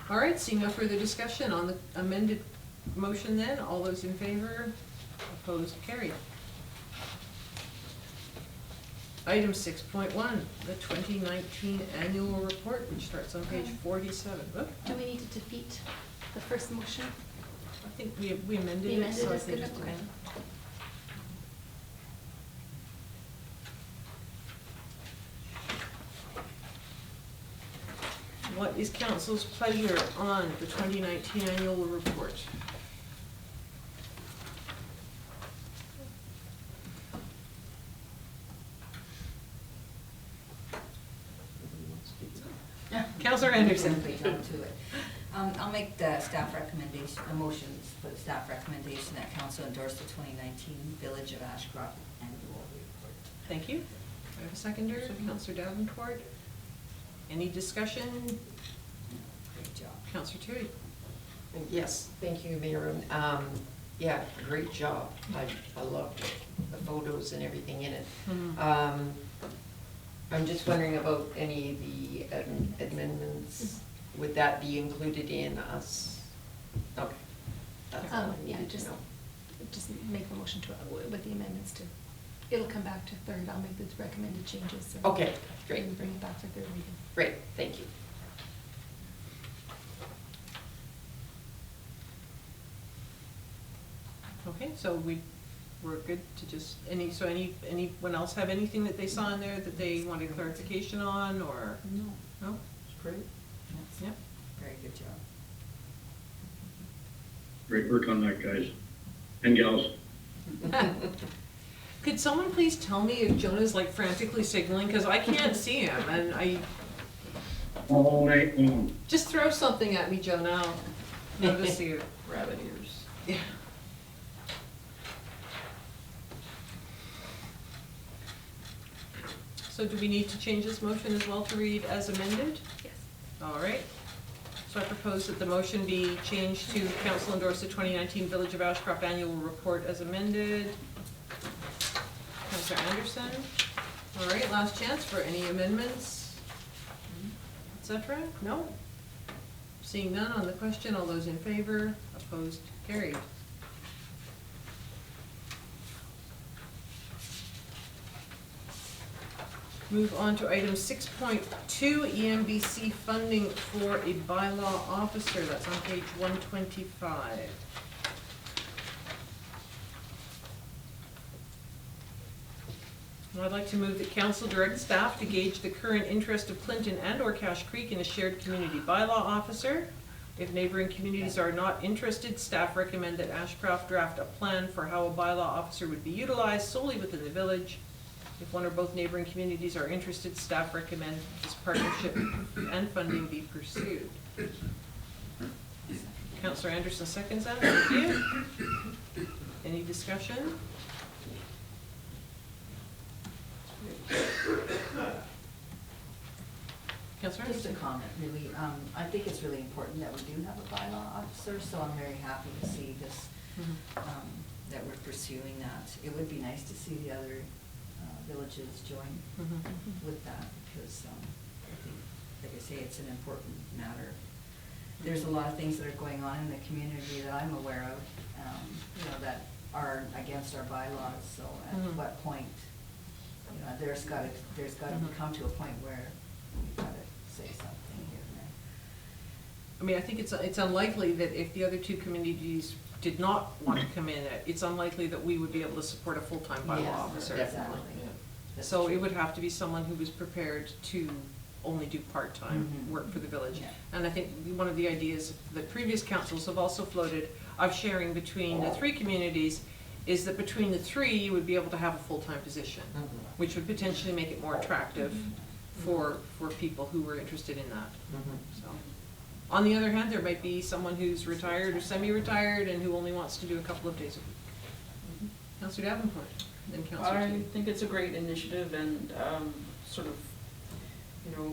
All right, seeing no further discussion on the amended motion then, all those in favor, opposed, carried. Item 6.1, the 2019 annual report, which starts on page 47. Oh,
Do we need to defeat the first motion?
I think we amended
We
it,
amended
so I
it,
think
good
it's
enough, okay.
fine. What is council's pleasure on the 2019 annual report? Councillor Anderson.
Simply jump to it. I'll make the staff recommendation, motions for the staff recommendation that council endorse the 2019 Village of Ashcroft annual report.
Thank you. I have a seconder, Councillor Davenport. Any discussion?
Great job.
Councillor Tui.
Yes, thank you, Mayor. Yeah, great job. I loved the photos and everything in it. I'm just wondering about any of the amendments. Would that be included in us? Okay. That's all I
Yeah,
needed to
just
know.
make the motion to, with the amendments to, it'll come back to third, I'll make the recommended changes. and
Okay, great,
then bring it back for third reading.
great, thank you.
Okay, so we're good to just, anyone else have anything that they saw in there that they wanted clarification on, or?
No.
No?
It's great.
Yep.
Very good job.
Great work on that, guys and gals.
Could someone please tell me if Jonah's like frantically signaling, because I can't see him, and I,
All night long.
just throw something at me, Jonah, I'll notice you.
Rabbit ears.
Yeah. So do we need to change this motion as well to read as amended?
Yes.
All right. So I propose that the motion be changed to council endorse the 2019 Village of Ashcroft annual report as amended. Councillor Anderson. All right, last chance for any amendments, et cetera? No? Seeing none on the question, all those in favor, opposed, carried. Move on to item 6.2, EMBC funding for a bylaw officer. That's on page 125. I'd like to move that council direct staff to gauge the current interest of Clinton and/or Cache Creek in a shared community bylaw officer. If neighboring communities are not interested, staff recommend that Ashcroft draft a plan for how a bylaw officer would be utilized solely within the village. If one or both neighboring communities are interested, staff recommend this partnership and funding be pursued. Councillor Anderson seconds that. Thank you. Any discussion? Councillor
Just a
Anderson?
comment, really, I think it's really important that we do have a bylaw officer, so I'm very happy to see this, that we're pursuing that. It would be nice to see the other villages join with that, because I think, like I say, it's an important matter. There's a lot of things that are going on in the community that I'm aware of, that are against our bylaws, so at what point, there's gotta come to a point where we've gotta say something here and there.
I mean, I think it's unlikely that if the other two communities did not want to come in, it's unlikely that we would be able to support a full-time bylaw
Yes,
officer.
exactly. That's
So
true.
it would have to be someone who was prepared to only do part-time work for the village.
Yeah.
And I think one of the ideas that previous councils have also floated of sharing between the three communities is that between the three, you would be able to have a full-time position, which would potentially make it more attractive for people who were interested in that. So, on the other hand, there might be someone who's retired or semi-retired and who only wants to do a couple of days a week. Councillor Davenport, then Councillor
I
T.
think it's a great initiative, and sort of,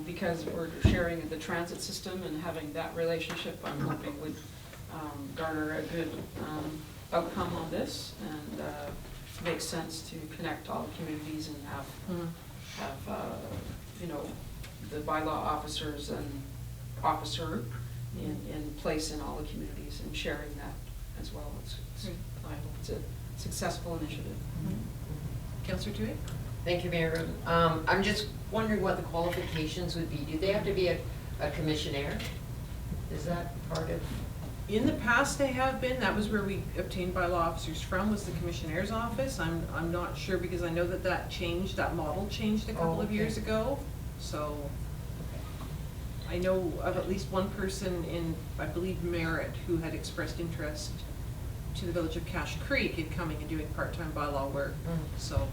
because we're sharing the transit system and having that relationship, I'm hoping would garner a good outcome on this, and makes sense to connect all the communities and have the bylaw officers and officer in place in all the communities, and sharing that as well. I hope it's a successful initiative.
Councillor Tui?
Thank you, Mayor. I'm just wondering what the qualifications would be. Do they have to be a commissionaire? Is that part of?
In the past, they have been. That was where we obtained bylaw officers from, was the commissionaire's office. I'm not sure, because I know that changed, that model changed a couple of
okay.
years ago, so. I know of at least one person in, I believe, Merritt, who had expressed interest to the village of Cache Creek in coming and doing part-time bylaw work, so.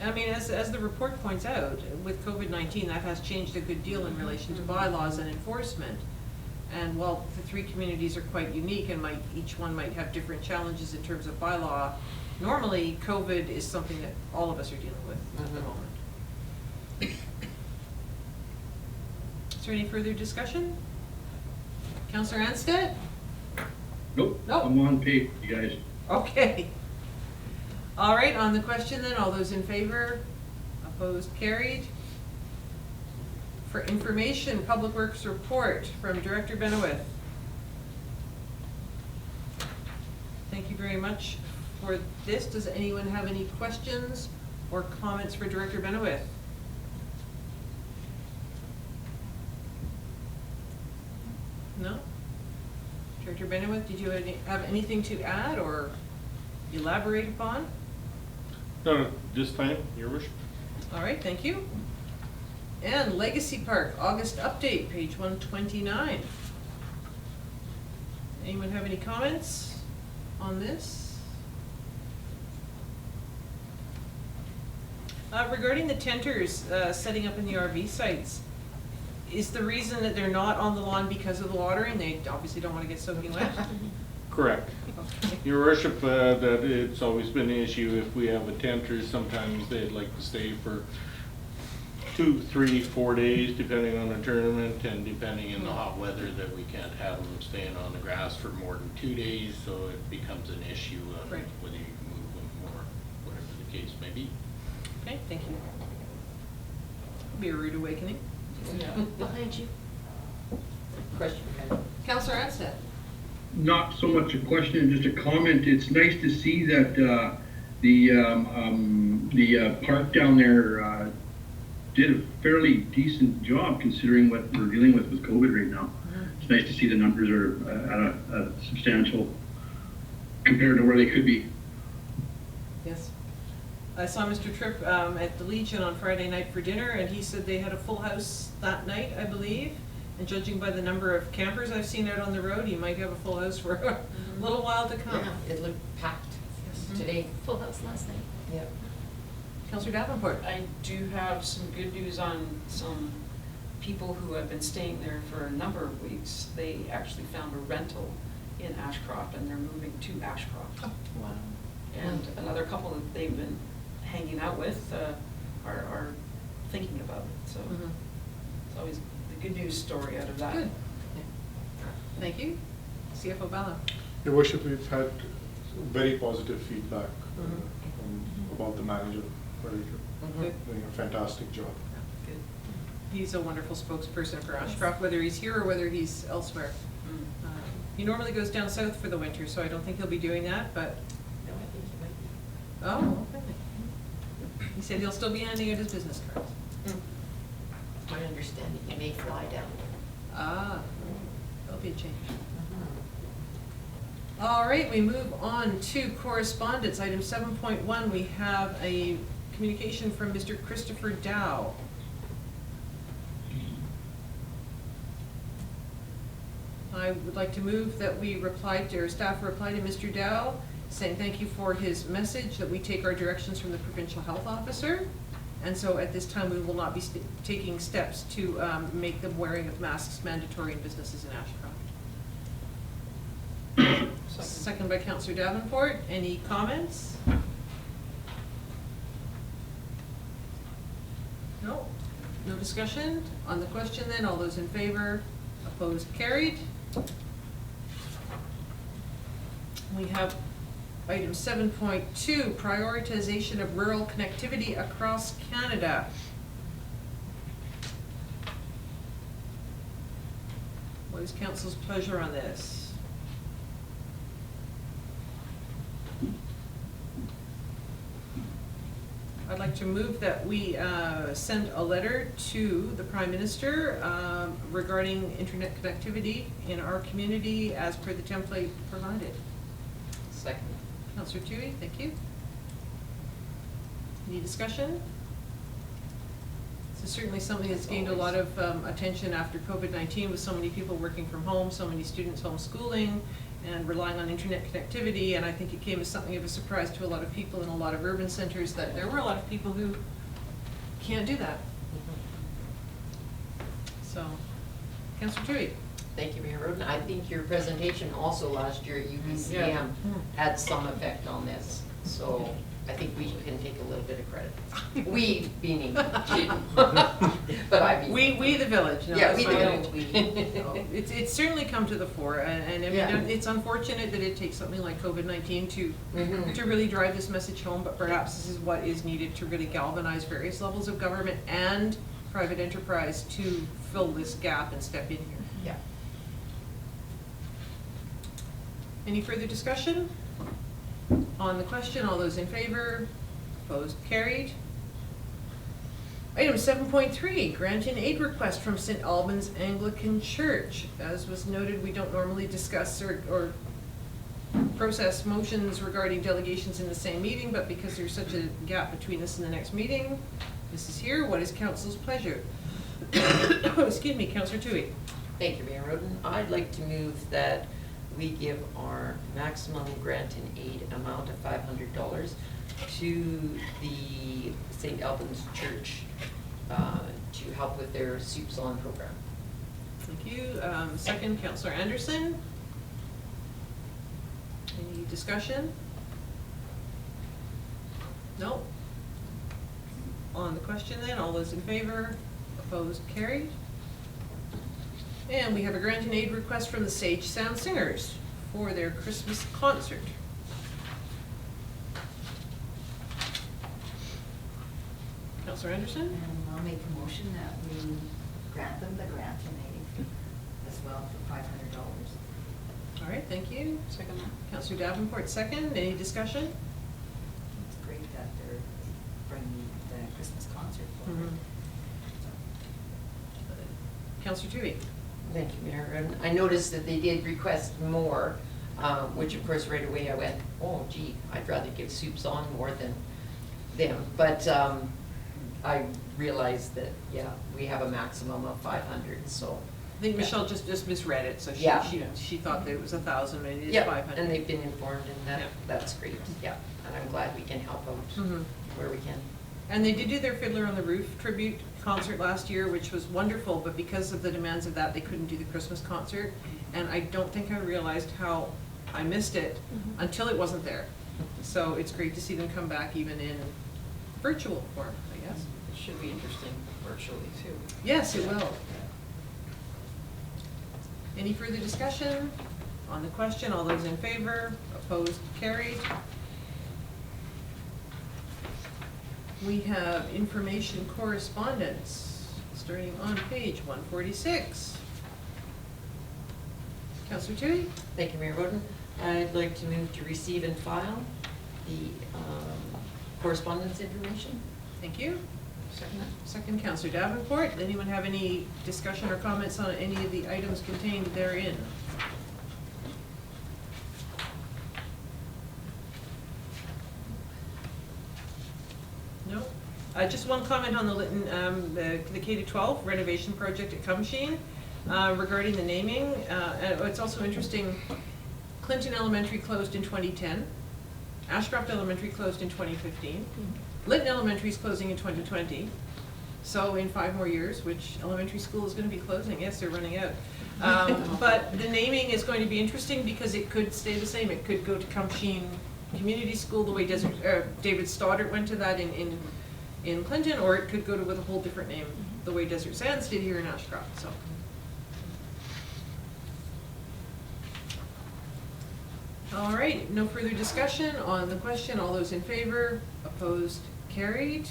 I mean, as the report points out, with COVID-19, that has changed a good deal in relation to bylaws and enforcement. And while the three communities are quite unique and each one might have different challenges in terms of bylaw, normally COVID is something that all of us are dealing with at the moment. Is there any further discussion? Councillor Anstead?
Nope,
Nope.
I'm on page, you guys.
Okay. All right, on the question then, all those in favor? Opposed, carried. For information, Public Works report from Director Benowith. Thank you very much for this. Does anyone have any questions or comments for Director Benowith? No? Director Benowith, did you have anything to add or elaborate upon?
No, this time, your worship.
All right, thank you. And Legacy Park, August update, page 129. Anyone have any comments on this? Regarding the tenters setting up in the RV sites, is the reason that they're not on the lawn because of the watering? They obviously don't want to get soaking wet?
Correct.
Okay.
Your worship, that it's always been an issue if we have a tenter, sometimes they'd like to stay for 2, 3, 4 days, depending on the tournament, and depending on the hot weather, that we can't have them staying on the grass for more than 2 days, so it becomes an issue on
Right.
whether you can move them or whatever the case may be.
Okay, thank you. Be a rude awakening.
Behind you.
Question, Ken?
Councillor Anstead.
Not so much a question, just a comment. It's nice to see that the park down there did a fairly decent job considering what we're dealing with COVID right now. It's nice to see the numbers are at a substantial compared to where they could be.
Yes. I saw Mr. Tripp at the Legion on Friday night for dinner, and he said they had a full house that night, I believe. And judging by the number of campers I've seen out on the road, he might have a full house for a little while to come.
Yeah, it looked packed
Yes.
today.
Full house last night.
Yep.
Councillor Davenport.
I do have some good news on some people who have been staying there for a number of weeks. They actually found a rental in Ashcroft and they're moving to Ashcroft.
Oh, wow.
And another couple that they've been hanging out with are thinking about it, so it's always the good news story out of that.
Good. Thank you. CFO Bala.
Your worship, we've had very positive feedback about the manager. Very good.
Good.
Doing a fantastic job.
Good.
He's a wonderful spokesperson for Ashcroft, whether he's here or whether he's elsewhere. He normally goes down south for the winter, so I don't think he'll be doing that, but.
No, I think you might be.
Oh, okay. He said he'll still be handing out his business cards.
My understanding, you may fly down.
Ah, there'll be a change. All right, we move on to correspondence. Item 7.1, we have a communication from Mr. Christopher Dow. I would like to move that we reply to, or staff reply to Mr. Dow, saying thank you for his message, that we take our directions from the provincial health officer. And so at this time, we will not be taking steps to make the wearing of masks mandatory in businesses in Ashcroft. Second by Councillor Davenport. Any comments? No? No discussion? On the question then, all those in favor? Opposed? Carried. We have item 7.2, prioritization of rural connectivity across Canada. What is council's pleasure on this? I'd like to move that we send a letter to the Prime Minister regarding internet connectivity in our community as per the template provided.
Second.
Councillor Toohey, thank you. Any discussion? It's certainly something that's gained a lot of attention after COVID-19 with so many people working from home, so many students homeschooling and relying on internet connectivity, and I think it came as something of a surprise to a lot of people in a lot of urban centers that there were a lot of people who can't do that. So, Councillor Tui.
Thank you, Mayor Roden. I think your presentation also last year at UBCM had some effect on this, so I think we can take a little bit of credit. We, meaning, but I mean.
We the village. No,
Yeah, we the
fine.
village, we.
It's certainly come to the fore, and I mean,
Yeah.
it's unfortunate that it takes something like COVID-19 to
Mhm.
to really drive this message home, but perhaps this is what is needed to really galvanize various levels of government and private enterprise to fill this gap and step in here.
Yeah.
Any further discussion? On the question, all those in favor, opposed, carried. Item 7.3, grant an aid request from St. Albans Anglican Church. As was noted, we don't normally discuss or process motions regarding delegations in the same meeting, but because there's such a gap between this and the next meeting, this is here. What is council's pleasure? Excuse me, Councillor Tui.
Thank you, Mayor Roden. I'd like to move that we give our maximum grant and aid amount of $500 to the St. Albans Church to help with their Soups On program.
Thank you. Second, Councillor Anderson. Any discussion? No? On the question then, all those in favor, opposed, carried. And we have a grant and aid request from the Sage Sound Singers for their Christmas concert. Councillor Anderson?
And I'll make a motion that we grant them the grant and aid as well for $500.
All right, thank you.
Second that.
Councillor Davenport, second. Any discussion?
It's great that they're bringing the Christmas concert forward.
Councillor Tui?
Thank you, Mayor Roden. I noticed that they did request more, which of course right away I went, oh gee, I'd rather give Soups On more than them. But I realized that, yeah, we have a maximum of 500, so.
I think Michelle just misread it, so
Yeah.
she thought that it was 1,000, but it is
Yeah,
500.
and they've been informed, and
Yeah.
that's great, yeah. And I'm glad we can help out
Mhm.
where we can.
And they did do their Fiddler on the Roof tribute concert last year, which was wonderful, but because of the demands of that, they couldn't do the Christmas concert. And I don't think I realized how I missed it until it wasn't there. So it's great to see them come back even in virtual form, I guess.
It should be interesting virtually too.
Yes, it will. Any further discussion on the question? All those in favor, opposed, carried. We have information correspondence, starting on page 146. Councillor Tui?
Thank you, Mayor Roden. I'd like to move to receive and file the correspondence information.
Thank you.
Second.
Second, Councillor Davenport. Anyone have any discussion or comments on any of the items contained therein? No? Just one comment on the Lytton, the K-12 renovation project at Cumsheen regarding the naming. It's also interesting, Clinton Elementary closed in 2010. Ashcroft Elementary closed in 2015. Lytton Elementary is closing in 2020. So in 5 more years, which elementary school is going to be closing? Yes, they're running out. But the naming is going to be interesting because it could stay the same. It could go to Cumsheen Community School, the way David Stoddart went to that in Clinton, or it could go to with a whole different name, the way Desert Sands did here in Ashcroft. So. All right, no further discussion on the question. All those in favor, opposed, carried.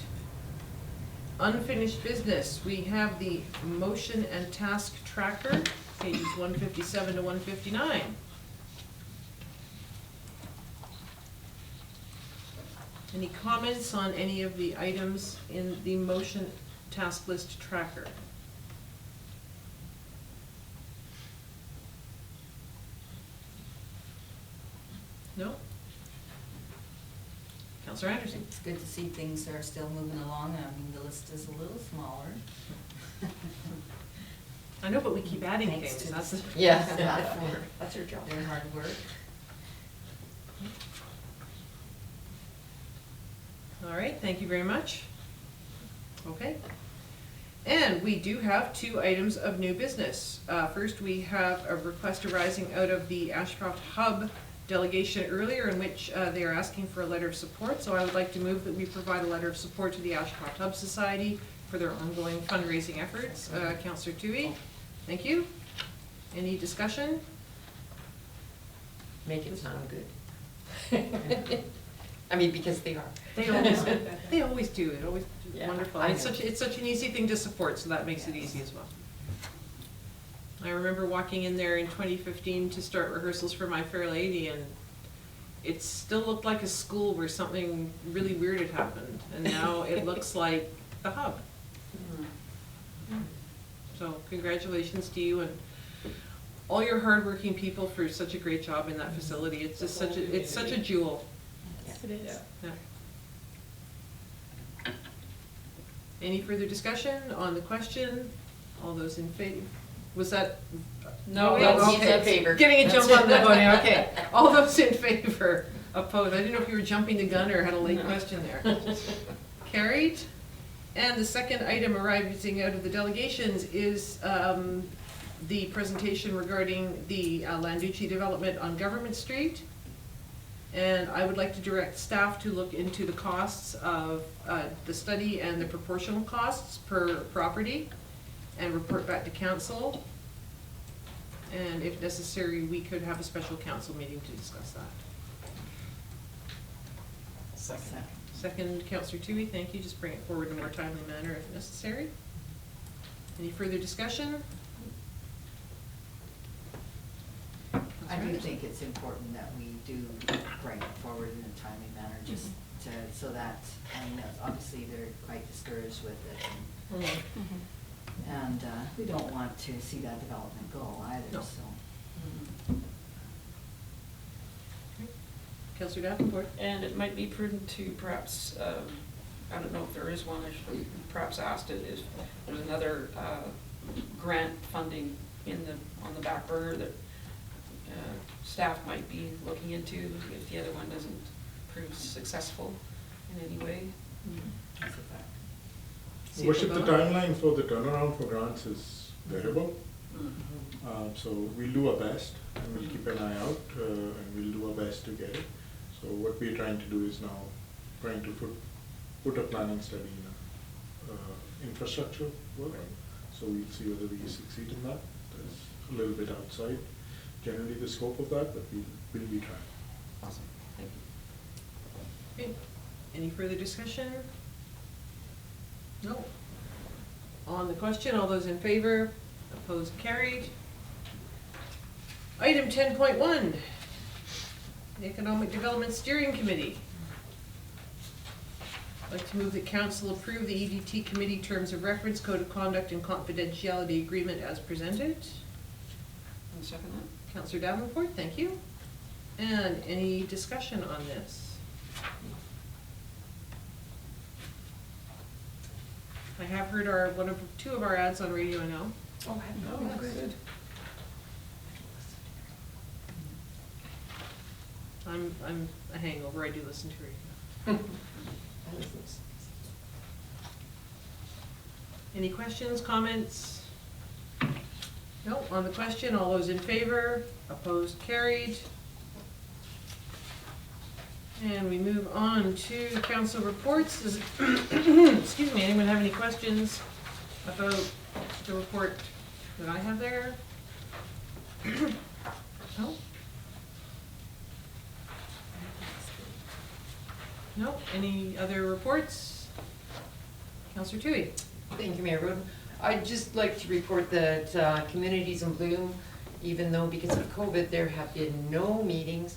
Unfinished business, we have the motion and task tracker, pages 157 to 159. Any comments on any of the items in the motion task list tracker? No? Councillor Anderson.
It's good to see things are still moving along. I mean, the list is a little smaller.
I know, but we keep adding
Thanks
things,
to
that's the.
Yeah.
That's her job. Their hard work.
All right, thank you very much. Okay. And we do have 2 items of new business. First, we have a request arising out of the Ashcroft HUB delegation earlier in which they are asking for a letter of support. So I would like to move that we provide a letter of support to the Ashcroft HUB Society for their ongoing fundraising efforts. Councillor Toohey, thank you. Any discussion?
Make it sound good. I mean, because they are.
They always do, it always
Yeah,
wonderful.
I
It's
know.
such an easy thing to support, so that makes it easy as well. I remember walking in there in 2015 to start rehearsals for My Fair Lady, and it still looked like a school where something really weird had happened, and now it looks like the hub. So congratulations to you and all your hardworking people for such a great job in that facility. It's just such a jewel.
Yes, it is.
Yeah. Any further discussion on the question? All those in favor? Was that?
No,
Oh,
that's-
okay.
in favor.
Getting a jump on the voting, okay. All those in favor? Opposed? I didn't know if you were jumping the gun or had a late
No.
question there. Carried. And the second item arising out of the delegations is the presentation regarding the Landucci development on Government Street. And I would like to direct staff to look into the costs of the study and the proportional costs per property and report back to council. And if necessary, we could have a special council meeting to discuss that. Second, Councillor Toohey, thank you. Just bring it forward in a more timely manner if necessary. Any further discussion?
I do think it's important that we do bring it forward in a timely manner, just to, so that, I mean, obviously they're quite discouraged with it, and we don't want to see that development go either,
No.
so.
Councillor Davenport?
And it might be prudent to perhaps, I don't know if there is one, I should perhaps asked it, if there's another grant funding on the back burner that staff might be looking into if the other one doesn't prove successful in any way.
Worship, the timeline for the turnaround for grants is variable. So we'll do our best, and we'll keep an eye out, and we'll do our best to get it. So what we're trying to do is now trying to put a planning study in infrastructure work. So we'll see whether we succeed in that. That's a little bit outside generally the scope of that, but we'll be trying.
Awesome, thank you.
Okay. Any further discussion? No. On the question, all those in favor? Opposed, carried. Item 10.1, the Economic Development Steering Committee. I'd like to move that council approve the EDT committee terms of reference, code of conduct, and confidentiality agreement as presented.
I'll second that.
Councillor Davenport, thank you. And any discussion on this? I have heard two of our ads on radio now.
Oh, good.
I'm a hangover, I do listen to radio. Any questions, comments? No, on the question, all those in favor, opposed, carried. And we move on to council reports. Does, excuse me, anyone have any questions about the report that I have there? No? No, any other reports? Councillor Toohey.
Thank you, Mayor Roden. I'd just like to report that Communities in Bloom, even though because of COVID there have been no meetings,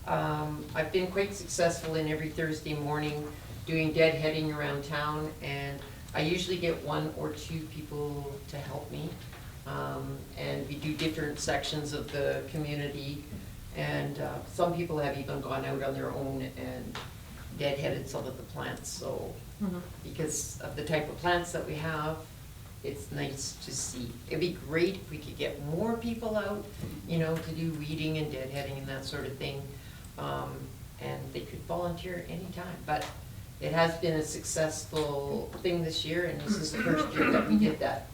I've been quite successful in every Thursday morning doing deadheading around town, and I usually get 1 or 2 people to help me. And we do different sections of the community, and some people have even gone out on their own and deadheaded some of the plants, so
Mhm.
because of the type of plants that we have, it's nice to see. It'd be great if we could get more people out, to do weeding and deadheading and that sort of thing. And they could volunteer anytime, but it has been a successful thing this year, and this is the first year that we did that.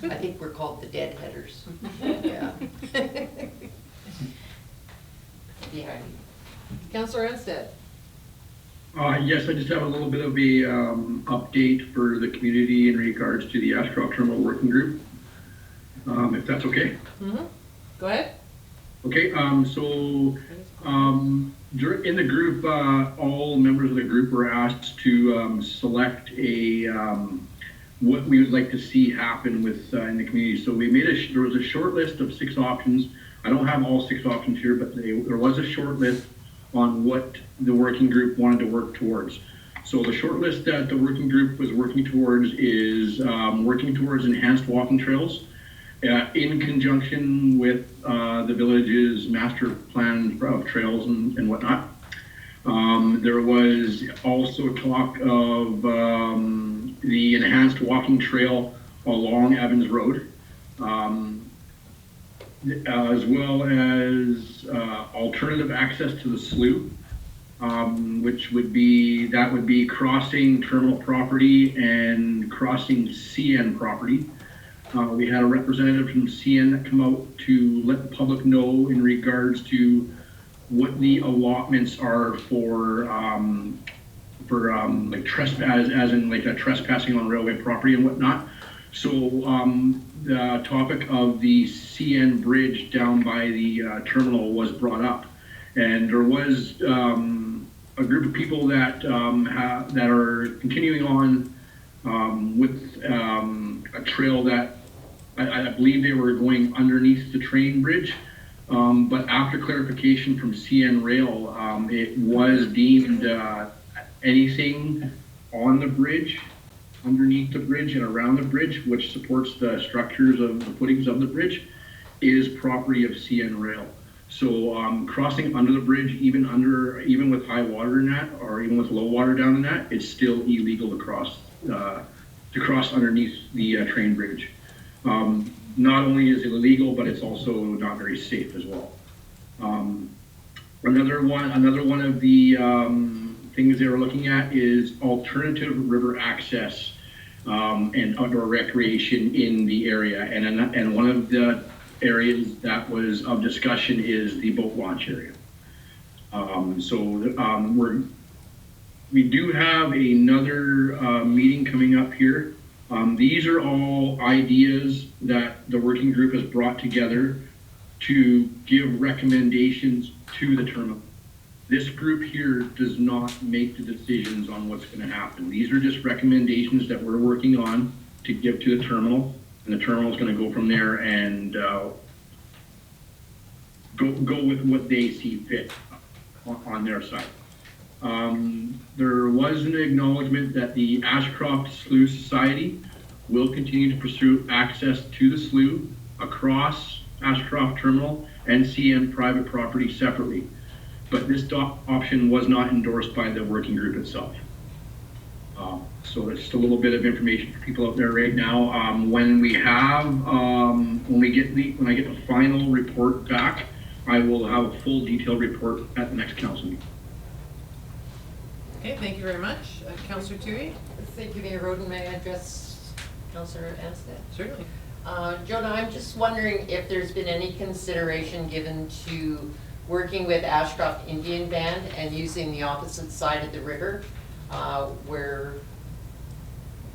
I think we're called the deadheaders. Yeah. Yeah.
Councillor Anstead.
Yes, I just have a little bit of a update for the community in regards to the Ashcroft Terminal Working Group, if that's okay.
Mm-hmm. Go ahead.
Okay, in the group, all members of the group were asked to select what we would like to see happen with in the community. So we made there was a short list of 6 options. I don't have all 6 options here, but there was a short list on what the working group wanted to work towards. So the short list that the working group was working towards is working towards enhanced walking trails in conjunction with the village's master plan of trails and whatnot. There was also talk of the enhanced walking trail along Evans Road, as well as alternative access to the slough, which would be crossing terminal property and crossing CN property. We had a representative from CN that come out to let the public know in regards to what the allotments are for like trespass, as in like a trespassing on railway property and whatnot. So the topic of the CN bridge down by the terminal was brought up, and there was a group of people that are continuing on with a trail that I believe they were going underneath the train bridge, but after clarification from CN Rail, it was deemed anything on the bridge, underneath the bridge and around the bridge, which supports the structures of the footings of the bridge, is property of CN Rail. So crossing under the bridge, even with high water in that, or even with low water down in that, it's still illegal to cross underneath the train bridge. Not only is it illegal, but it's also not very safe as well. Another one of the things they were looking at is alternative river access and outdoor recreation in the area. And one of the areas that was of discussion is the boat launch area. We do have another meeting coming up here. These are all ideas that the working group has brought together to give recommendations to the terminal. This group here does not make the decisions on what's going to happen. These are just recommendations that we're working on to give to the terminal, and the terminal is going to go from there and go with what they see fit on their side. There was an acknowledgement that the Ashcroft Slough Society will continue to pursue access to the slough across Ashcroft Terminal and CN private property separately. But this option was not endorsed by the working group itself. So it's just a little bit of information for people out there right now. When I get the final report back, I will have a full detailed report at the next council meeting.
Okay, thank you very much. Councillor Tui?
Thank you, Mayor Roden. May I address Councillor Anstead?
Certainly.
Jonah, I'm just wondering if there's been any consideration given to working with Ashcroft Indian Band and using the opposite side of the river, where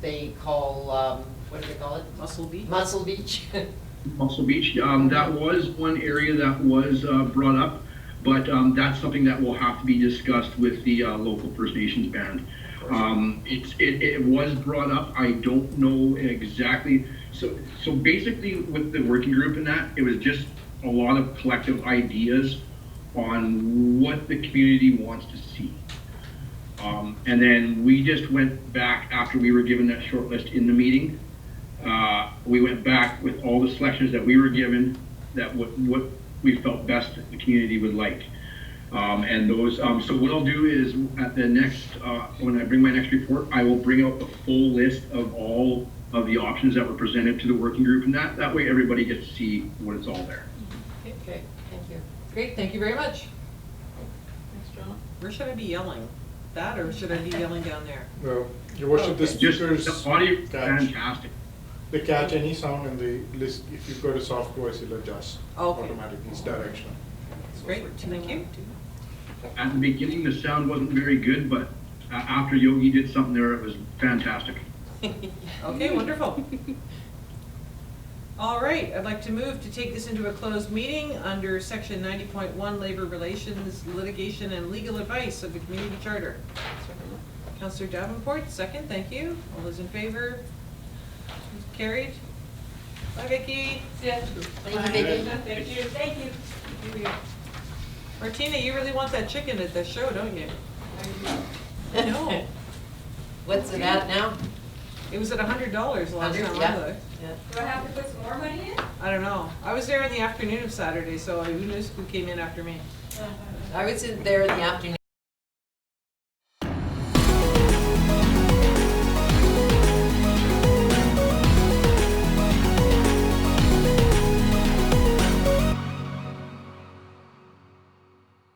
they call, what do they call it?
Muscle Beach?
Muscle Beach.
Muscle Beach, that was one area that was brought up, but that's something that will have to be discussed with the local First Nations band. It was brought up. I don't know exactly. So basically with the working group and that, it was just a lot of collective ideas on what the community wants to see. And then we just went back after we were given that short list in the meeting. We went back with all the selections that we were given, that what we felt best that the community would like. And those, so what I'll do is at the next, when I bring my next report, I will bring out the full list of all of the options that were presented to the working group, and that way everybody gets to see what it's all there.
Okay, thank you.
Great, thank you very much.
Thanks, John.
Where should I be yelling? That, or should I be yelling down there?
Well, your worship, the
Okay.
Just,
speakers
the audio,
catch,
fantastic.
they catch any sound and they list, if you go to soft voice, it'll adjust
Okay.
automatically, it's directional.
Great, thank you.
At the beginning, the sound wasn't very good, but after Yogi did something there, it was fantastic.
Okay, wonderful. All right, I'd like to move to take this into a closed meeting under section 90.1 Labor Relations, Litigation, and Legal Advice of the Community Charter. Councillor Davenport, second, thank you. All those in favor? Carried. Bye, Vicky.
Yeah.
Thank you, Vicky.
Thank you.
Thank you.
Martina, you really want that chicken at the show, don't you? No.
What's it at now?
It was at $100 last time I
Yeah.
looked.
Do I have to put some more money in?
I don't know. I was there in the afternoon of Saturday, so who knows who came in after me.
I was in there in the afternoon